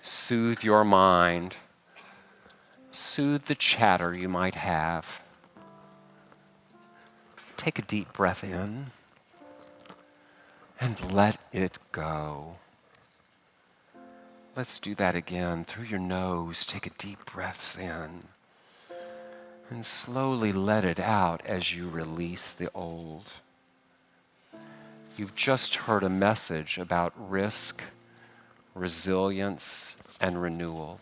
soothe your mind. Soothe the chatter you might have. Take a deep breath in and let it go. Let's do that again. Through your nose, take a deep breath in and slowly let it out as you release the old. You've just heard a message about risk, resilience, and renewal.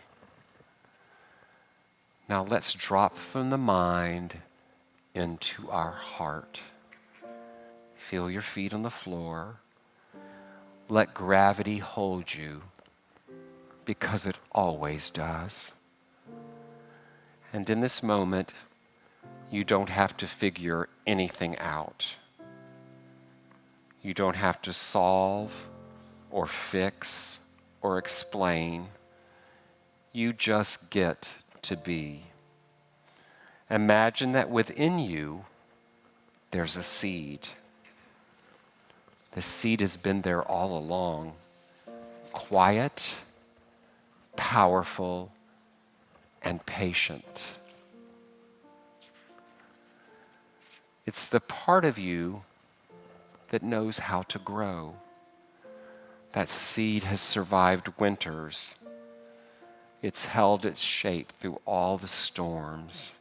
Now let's drop from the mind into our heart. Feel your feet on the floor. Let gravity hold you, because it always does. And in this moment, you don't have to figure anything out. You don't have to solve or fix or explain. You just get to be. Imagine that within you, there's a seed. The seed has been there all along, quiet, powerful, and patient. It's the part of you that knows how to grow. That seed has survived winters. It's held its shape through all the storms.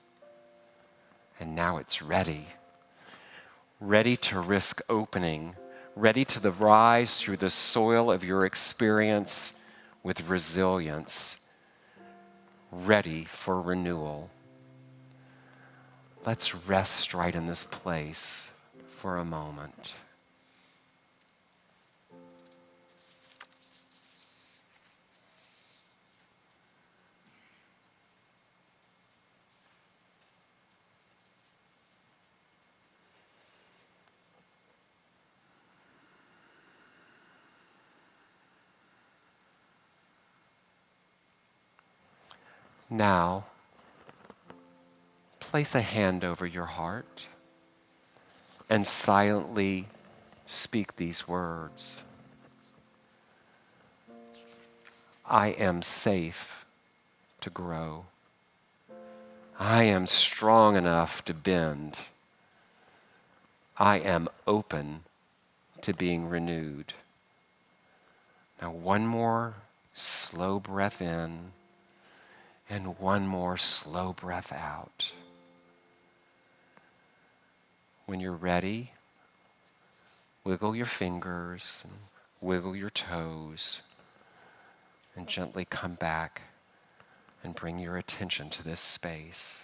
And now it's ready. Ready to risk opening. Ready to rise through the soil of your experience with resilience. Ready for renewal. Let's rest right in this place for a moment. Now, place a hand over your heart and silently speak these words. I am safe to grow. I am strong enough to bend. I am open to being renewed. Now, one more slow breath in. And one more slow breath out. When you're ready, wiggle your fingers, and wiggle your toes, and gently come back and bring your attention to this space.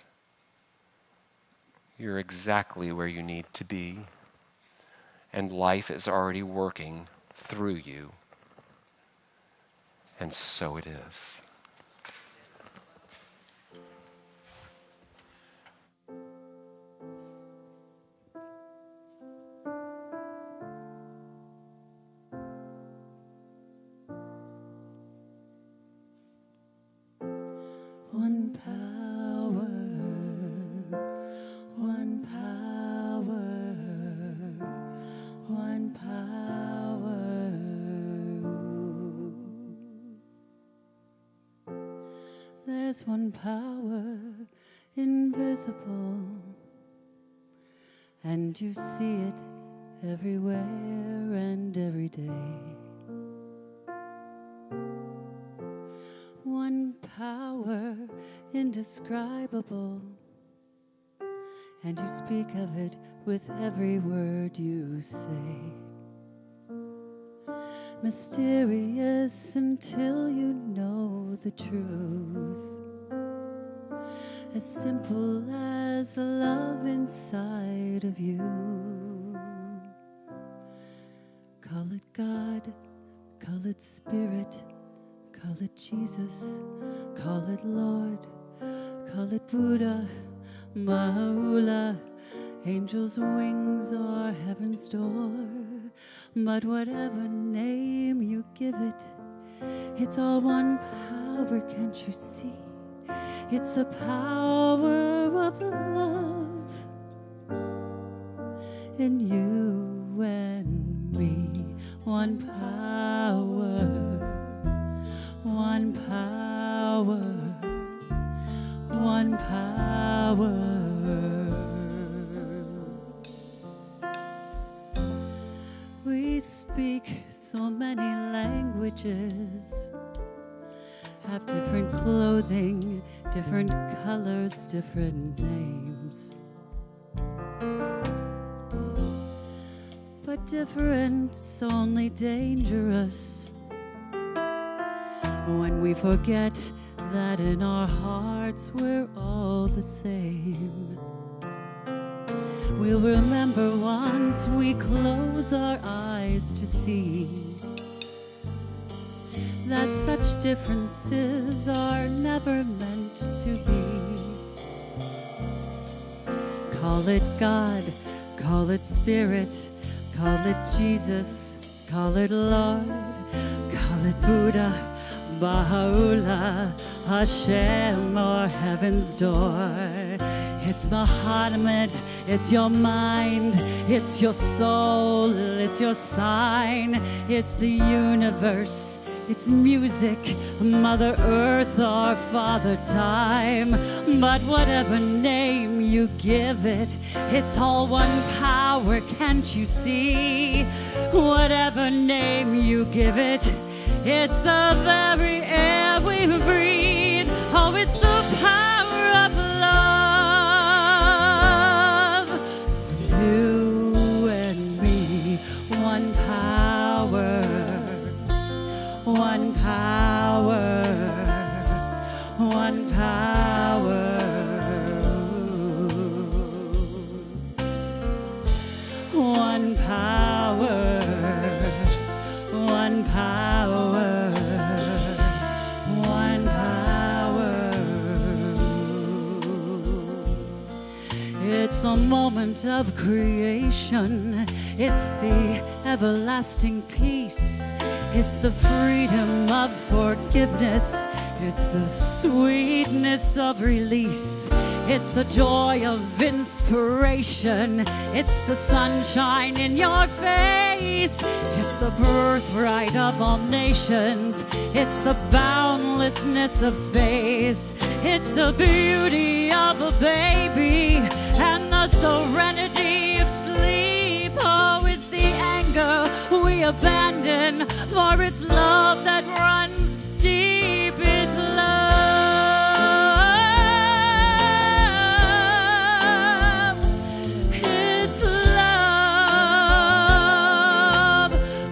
You're exactly where you need to be, and life is already working through you. And so it is. one power, one power, one power. There's one power invisible, and you see it everywhere and every day. One power indescribable, and you speak of it with every word you say. Mysterious until you know the truth, as simple as the love inside of you. Call it God, call it Spirit, call it Jesus, call it Lord, call it Buddha, Maula, angels' wings or heaven's door. But whatever name you give it, it's all one power, can't you see? It's the power of love in you and me. One power, one power, one power. We speak so many languages, have different clothing, different colors, different names. But difference only dangerous when we forget that in our hearts we're all the same. We'll remember once we close our eyes to see that such differences are never meant to be. Call it God, call it Spirit, call it Jesus, call it Lord, call it Buddha, Baha'u'llah, Hashem, or heaven's door. It's Muhammad, it's your mind, it's your soul, it's your sign, it's the universe, it's music, Mother Earth or Father Time. But whatever name you give it, it's all one power, can't you see? Whatever name you give it, it's the very air we breathe. Oh, it's the power of love. You and me, one power, one power, one power, one power, one power, one power. It's the moment of creation, it's the everlasting peace, it's the freedom of forgiveness, it's the sweetness of release, it's the joy of inspiration, it's the sunshine in your face, it's the birthright of all nations, it's the boundlessness of space, it's the beauty of a baby and the serenity of sleep. Oh, it's the anger we abandon, for it's love that runs deep. It's love. It's love.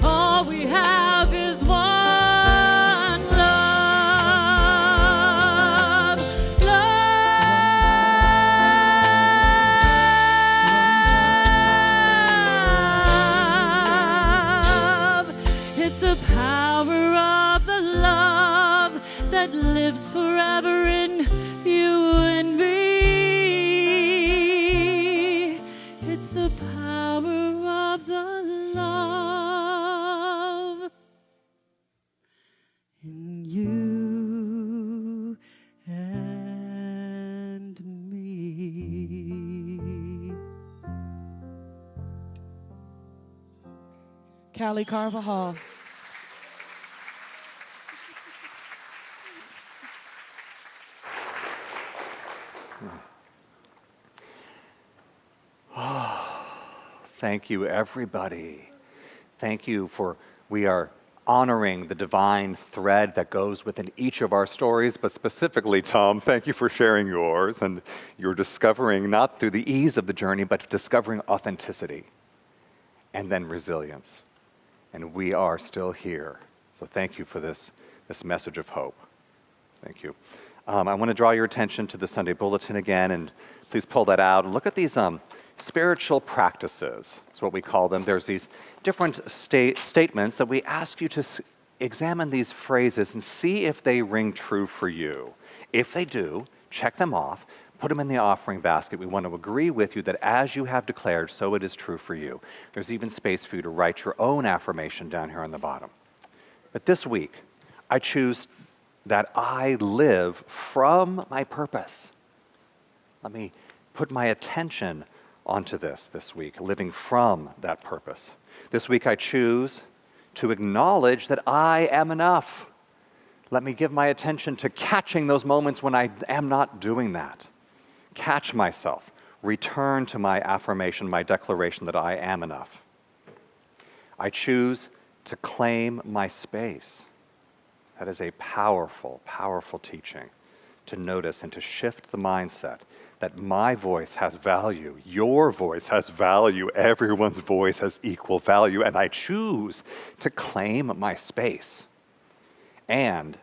All we have is one love. Love. It's the power of the love that lives forever in you and me. It's the power of the love in you and Callie Carvajal. Thank you, everybody. Thank you we are honoring the divine thread that goes within each of our stories, but specifically, Tom, thank you for sharing yours, and you're discovering, not through the ease of the journey, but discovering authenticity, and then resilience. And we are still here. So thank you for this message of hope. Thank you. I want to draw your attention to the Sunday Bulletin again, and please pull that out and look at these spiritual practices. That's what we call them. There's these different statements that we ask you to examine these phrases and see if they ring true for you. If they do, check them off, put them in the offering basket. We want to agree with you that as you have declared, so it is true for you. There's even space for you to write your own affirmation down here on the bottom. But this week, I choose that I live from my purpose. Let me put my attention onto this week, living from that purpose. This week I choose to acknowledge that I am enough. Let me give my attention to catching those moments when I am not doing that. Catch myself. Return to my affirmation, my declaration that I am enough. I choose to claim my space. That is a powerful, powerful teaching, to notice and to shift the mindset that my voice has value, your voice has value, everyone's voice has equal value, and I choose to claim my space. And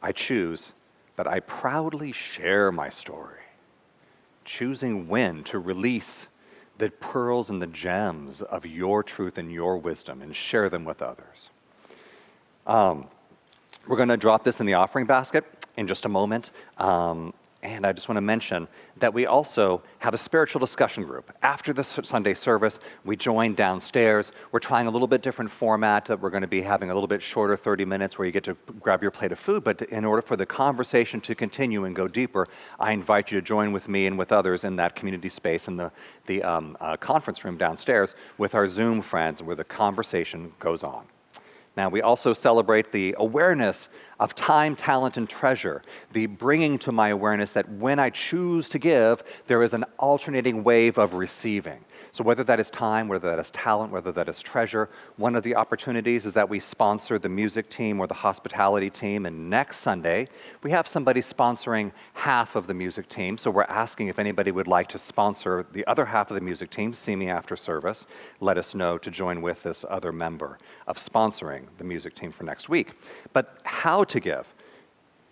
I choose that I proudly share my story, choosing when to release the pearls and the gems of your truth and your wisdom and share them with others. We're going to drop this in the offering basket in just a moment. And I just want to mention that we also have a spiritual discussion group. After the Sunday service, we join downstairs. We're trying a little bit different format. We're going to be having a little bit shorter 30 minutes where you get to grab your plate of food. But in order for the conversation to continue and go deeper, I invite you to join with me and with others in that community space in the conference room downstairs with our Zoom friends where the conversation goes on. Now, we also celebrate the awareness of time, talent, and treasure, the bringing to my awareness that when I choose to give, there is an alternating wave of receiving. So whether that is time, whether that is talent, whether that is treasure, one of the opportunities is that we sponsor the music team or the hospitality team, and next Sunday, we have somebody sponsoring half of the music team, so we're asking if anybody would like to sponsor the other half of the music team. See me after service. Let us know to join with this other member of sponsoring the music team for next week. But how to give?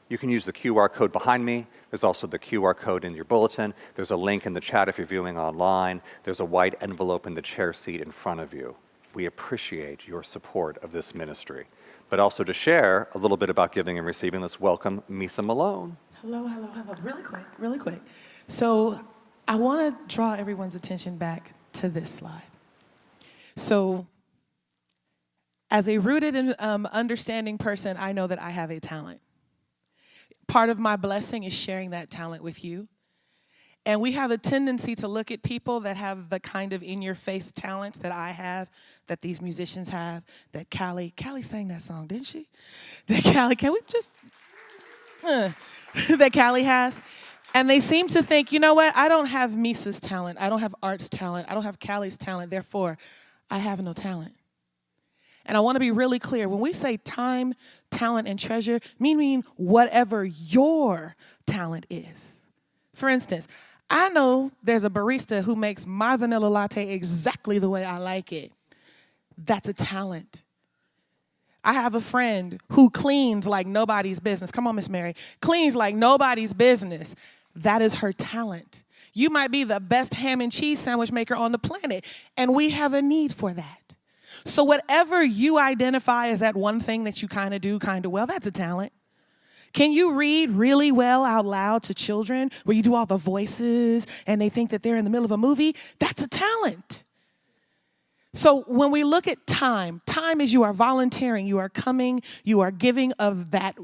You can use the QR code behind me. There's also the QR code in your bulletin. There's a link in the chat if you're viewing online. There's a white envelope in the chair seat in front of you. We appreciate your support of this ministry. But also to share a little bit about giving and receiving, let's welcome Misa Malone. Hello. Really quick. So I want to draw everyone's attention back to this slide. So as a rooted and understanding person, I know that I have a talent. Part of my blessing is sharing that talent with you. And we have a tendency to look at people that have the kind of in-your-face talents that I have, that these musicians have, that Callie sang that song, didn't she? That Callie, can we just, that Callie has. And they seem to think, you know what, I don't have Misa's talent, I don't have Art's talent, I don't have Callie's talent, therefore, I have no talent. And I want to be really clear. When we say time, talent, and treasure, mean whatever your talent is. For instance, I know there's a barista who makes my vanilla latte exactly the way I like it. That's a talent. I have a friend who cleans like nobody's business. Come on, Miss Mary. Cleans like nobody's business. That is her talent. You might be the best ham and cheese sandwich maker on the planet, and we have a need for that. So whatever you identify as that one thing that you kind of do kind of well, that's a talent. Can you read really well out loud to children where you do all the voices and they think that they're in the middle of a movie? That's a talent. So when we look at time is you are volunteering, you are coming, you are giving of that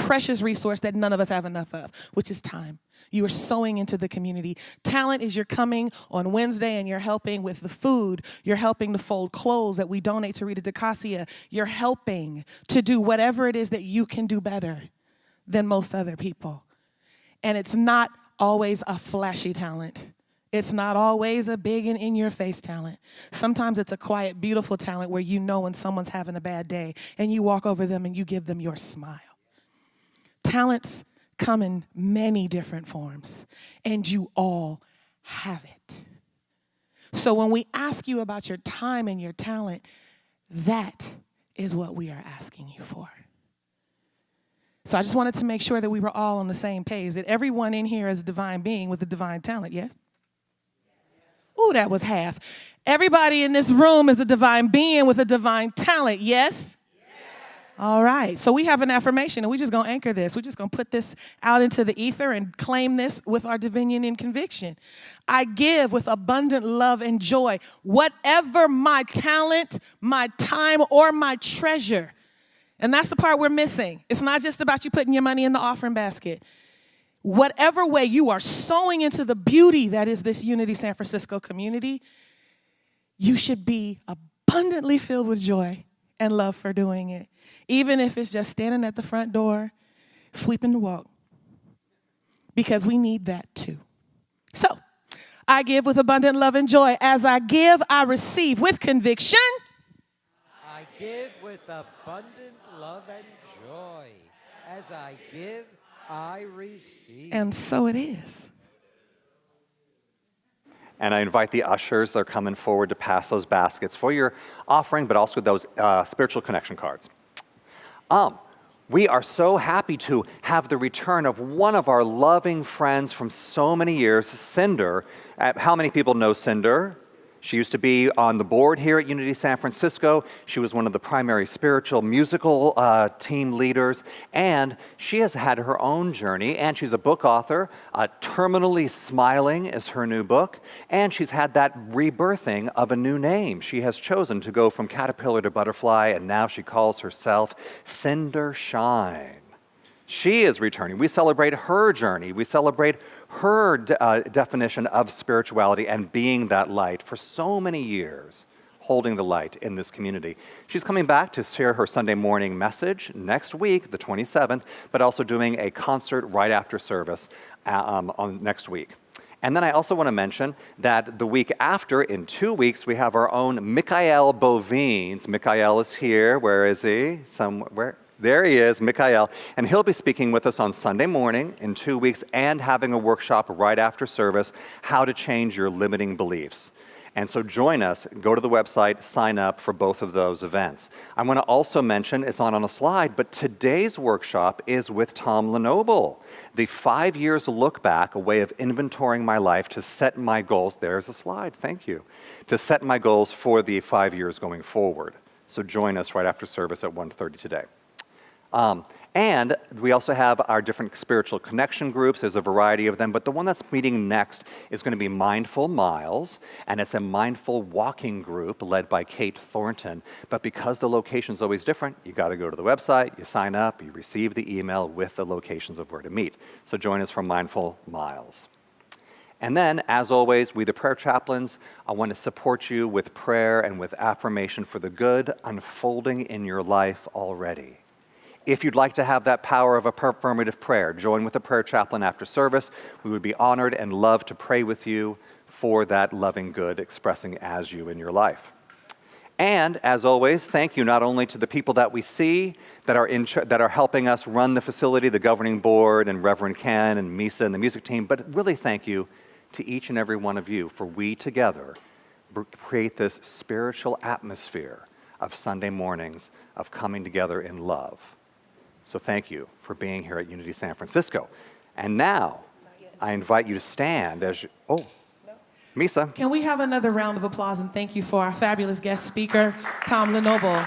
precious resource that none of us have enough of, which is time. You are sowing into the community. Talent is you're coming on Wednesday and you're helping with the food. You're helping to fold clothes that we donate to Rita DeCassia. You're helping to do whatever it is that you can do better than most other people. And it's not always a flashy talent. It's not always a big and in-your-face talent. Sometimes it's a quiet, beautiful talent where you know when someone's having a bad day and you walk over them and you give them your smile. Talents come in many different forms, and you all have it. So when we ask you about your time and your talent, that is what we are asking you for. So I just wanted to make sure that we were all on the same page, that everyone in here is a divine being with a divine talent, yes? Ooh, that was half. Everybody in this room is a divine being with a divine talent, yes? All right, so we have an affirmation, and we're just going to anchor this. We're just going to put this out into the ether and claim this with our dominion and conviction. I give with abundant love and joy whatever my talent, my time, or my treasure. And that's the part we're missing. It's not just about you putting your money in the offering basket. Whatever way you are sowing into the beauty that is this Unity San Francisco community, you should be abundantly filled with joy and love for doing it. Even if it's just standing at the front door, sweeping the walk. Because we need that too. So, I give with abundant love and joy. As I give, I receive with conviction. I give with abundant love and joy. As I give, I receive. And so it is. And I invite the ushers that are coming forward to pass those baskets for your offering, but also those spiritual connection cards. We are so happy to have the return of one of our loving friends from so many years, Cinder. How many people know Cinder? She used to be on the board here at Unity San Francisco. She was one of the primary spiritual musical team leaders, and she has had her own journey, and she's a book author. Terminally Smiling is her new book, and she's had that rebirthing of a new name. She has chosen to go from caterpillar to butterfly, and now she calls herself Cinder Shine. She is returning. We celebrate her journey. We celebrate her definition of spirituality and being that light for so many years, holding the light in this community. She's coming back to share her Sunday morning message next week, the 27th, but also doing a concert right after service on next week. And then I also want to mention that the week after, in 2 weeks, we have our own Mikhail Bovines. Mikhail is here. Where is he? Somewhere. There he is, Mikhail, and he'll be speaking with us on Sunday morning in 2 weeks and having a workshop right after service, how to change your limiting beliefs. And so join us, go to the website, sign up for both of those events. I want to also mention, it's not on a slide, but today's workshop is with Tom LeNoble. The 5 years look back, a way of inventorying my life to set my goals. There's a slide, thank you. To set my goals for the 5 years going forward. So join us right after service at 1:30 today. And we also have our different spiritual connection groups. There's a variety of them, but the one that's meeting next is going to be Mindful Miles, and it's a mindful walking group led by Kate Thornton. But because the location's always different, you got to go to the website, you sign up, you receive the email with the locations of where to meet. So join us for Mindful Miles. And then, as always, we the prayer chaplains, I want to support you with prayer and with affirmation for the good unfolding in your life already. If you'd like to have that power of affirmative prayer, join with the prayer chaplain after service. We would be honored and love to pray with you for that loving good expressing as you in your life. And as always, thank you not only to the people that we see that are helping us run the facility, the governing board, and Reverend Ken and Misa and the music team, but really thank you to each and every one of you, for we together create this spiritual atmosphere of Sunday mornings of coming together in love. So thank you for being here at Unity San Francisco. And now, I invite you to stand as you, Misa. Can we have another round of applause and thank you for our fabulous guest speaker, Tom LeNoble.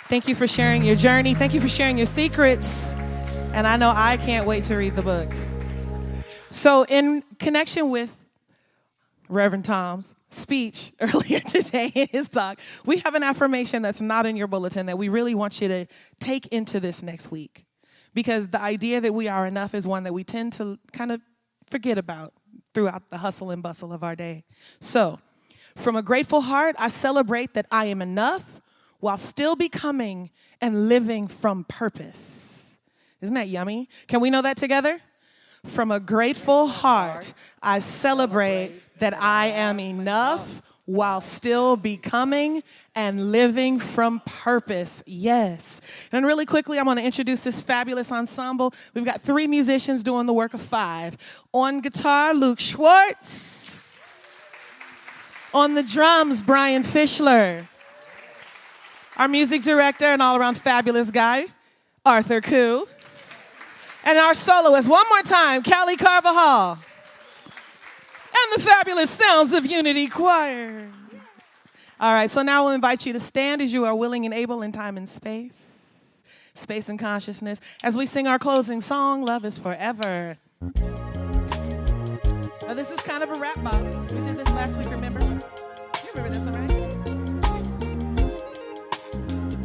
Thank you for sharing your journey. Thank you for sharing your secrets. And I know I can't wait to read the book. So in connection with Reverend Tom's speech earlier today in his talk, we have an affirmation that's not in your bulletin that we really want you to take into this next week. because the idea that we are enough is one that we tend to kind of forget about throughout the hustle and bustle of our day. So, from a grateful heart, I celebrate that I am enough while still becoming and living from purpose. Isn't that yummy? Can we know that together? From a grateful heart, I celebrate that I am enough while still becoming and living from purpose. Yes. And really quickly, I'm going to introduce this fabulous ensemble. We've got 3 musicians doing the work of 5. On guitar, Luke Schwartz. On the drums, Brian Fischler. Our music director and all-around fabulous guy, Arthur Koo. And our soloist, one more time, Callie Carvajal. And the fabulous sounds of Unity Choir. All right, so now we'll invite you to stand as you are willing and able in time and space. Space and consciousness. As we sing our closing song, Love is Forever. Now this is kind of a rap bop. We did this last week, remember? You remember this one, right?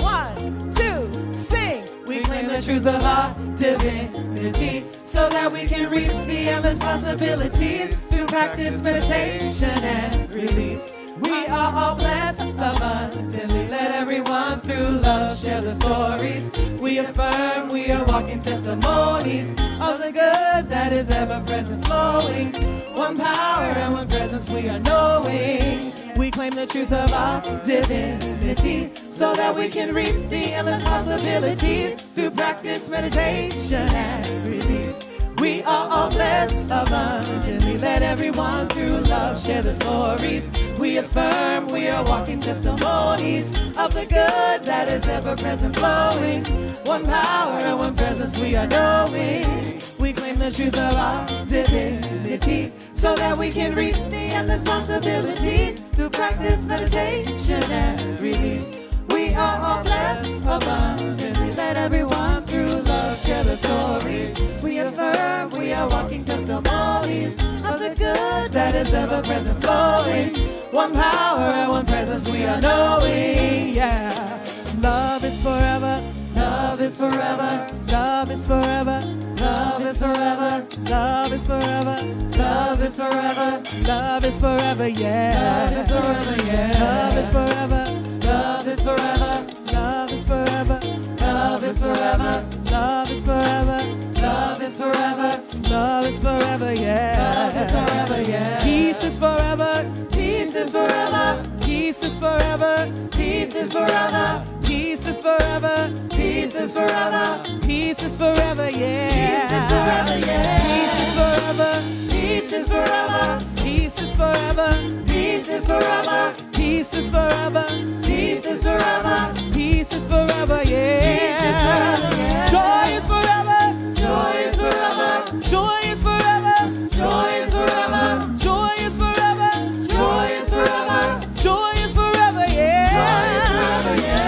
1, 2, sing. We claim the truth of our divinity so that we can reap the endless possibilities through practice, meditation, and release. We are all blessed abundantly. Let everyone through love share the stories. We affirm we are walking testimonies of the good that is ever present flowing. One power and one presence we are knowing. We claim the truth of our divinity so that we can reap the endless possibilities through practice, meditation, and release. We are all blessed abundantly. Let everyone through love share the stories. We affirm we are walking testimonies of the good that is ever present flowing. One power and one presence we are knowing. We claim the truth of our divinity so that we can reap the endless possibilities through practice, meditation, and release. We are all blessed abundantly. Let everyone through love share the stories. We affirm we are walking testimonies of the good that is ever present flowing. One power and one presence we are knowing. Yeah. Love is forever. Love is forever. Love is forever. Love is forever. Love is forever. Love is forever. Love is forever. Yeah. Love is forever. Yeah. Love is forever. Love is forever. Love is forever. Love is forever. Love is forever. Love is forever. Love is forever. Yeah. Love is forever. Yeah. Peace is forever. Peace is forever. Peace is forever. Peace is forever. Peace is forever. Peace is forever. Peace is forever. Yeah. Peace is forever. Yeah. Peace is forever. Peace is forever. Peace is forever. Peace is forever. Peace is forever. Peace is forever. Peace is forever. Yeah. Joy is forever. Joy is forever. Joy is forever. Joy is forever. Joy is forever. Joy is forever. Joy is forever. Yeah.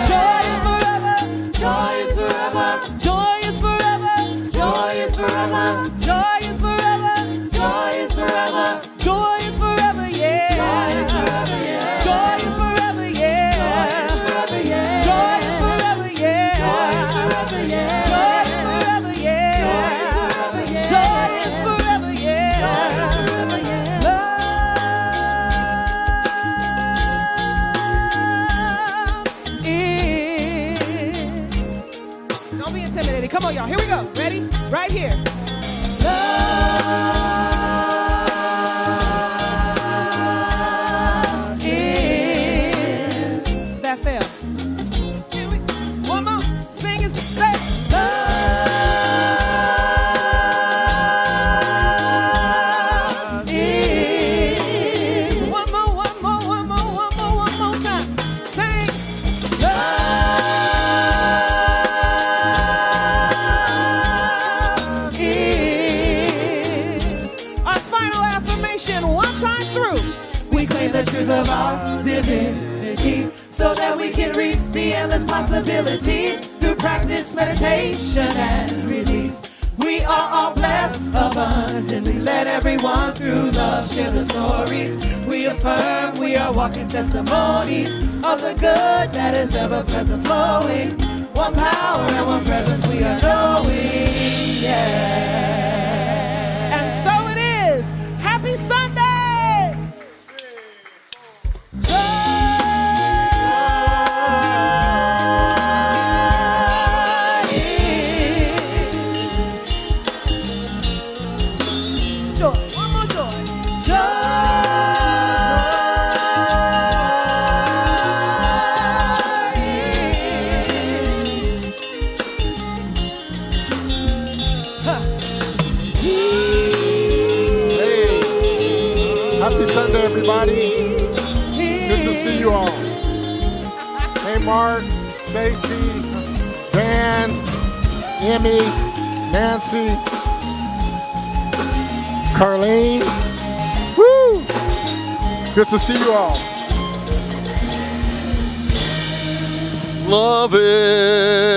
Joy is forever. Joy is forever. Joy is forever. Joy is forever. Joy is forever. Joy is forever. Joy is forever. Yeah. Joy is forever. Yeah. Joy is forever. Yeah. Joy is forever. Yeah. Joy is forever. Yeah. Joy is forever. Yeah. Joy is forever. Yeah. Love is. Don't be intimidated. Come on, y'all. Here we go. Ready? Right here. Love is. That fell. Here we. One more. Sing it. Say. Love is. One more time. Sing. Love is. Our final affirmation, one time through. We claim the truth of our divinity so that we can reap the endless possibilities through practice, meditation, and release. We are all blessed abundantly. Let everyone through love share the stories. We affirm we are walking testimonies of the good that is ever present flowing. one power and one presence we are knowing, yeah. And so it is. Happy Sunday! Happy Sunday, everybody. Good to see you all. Hey, Mark, Stacy, Dan, Emmy, Nancy, Carlene. Woo! Good to see you all. Love it.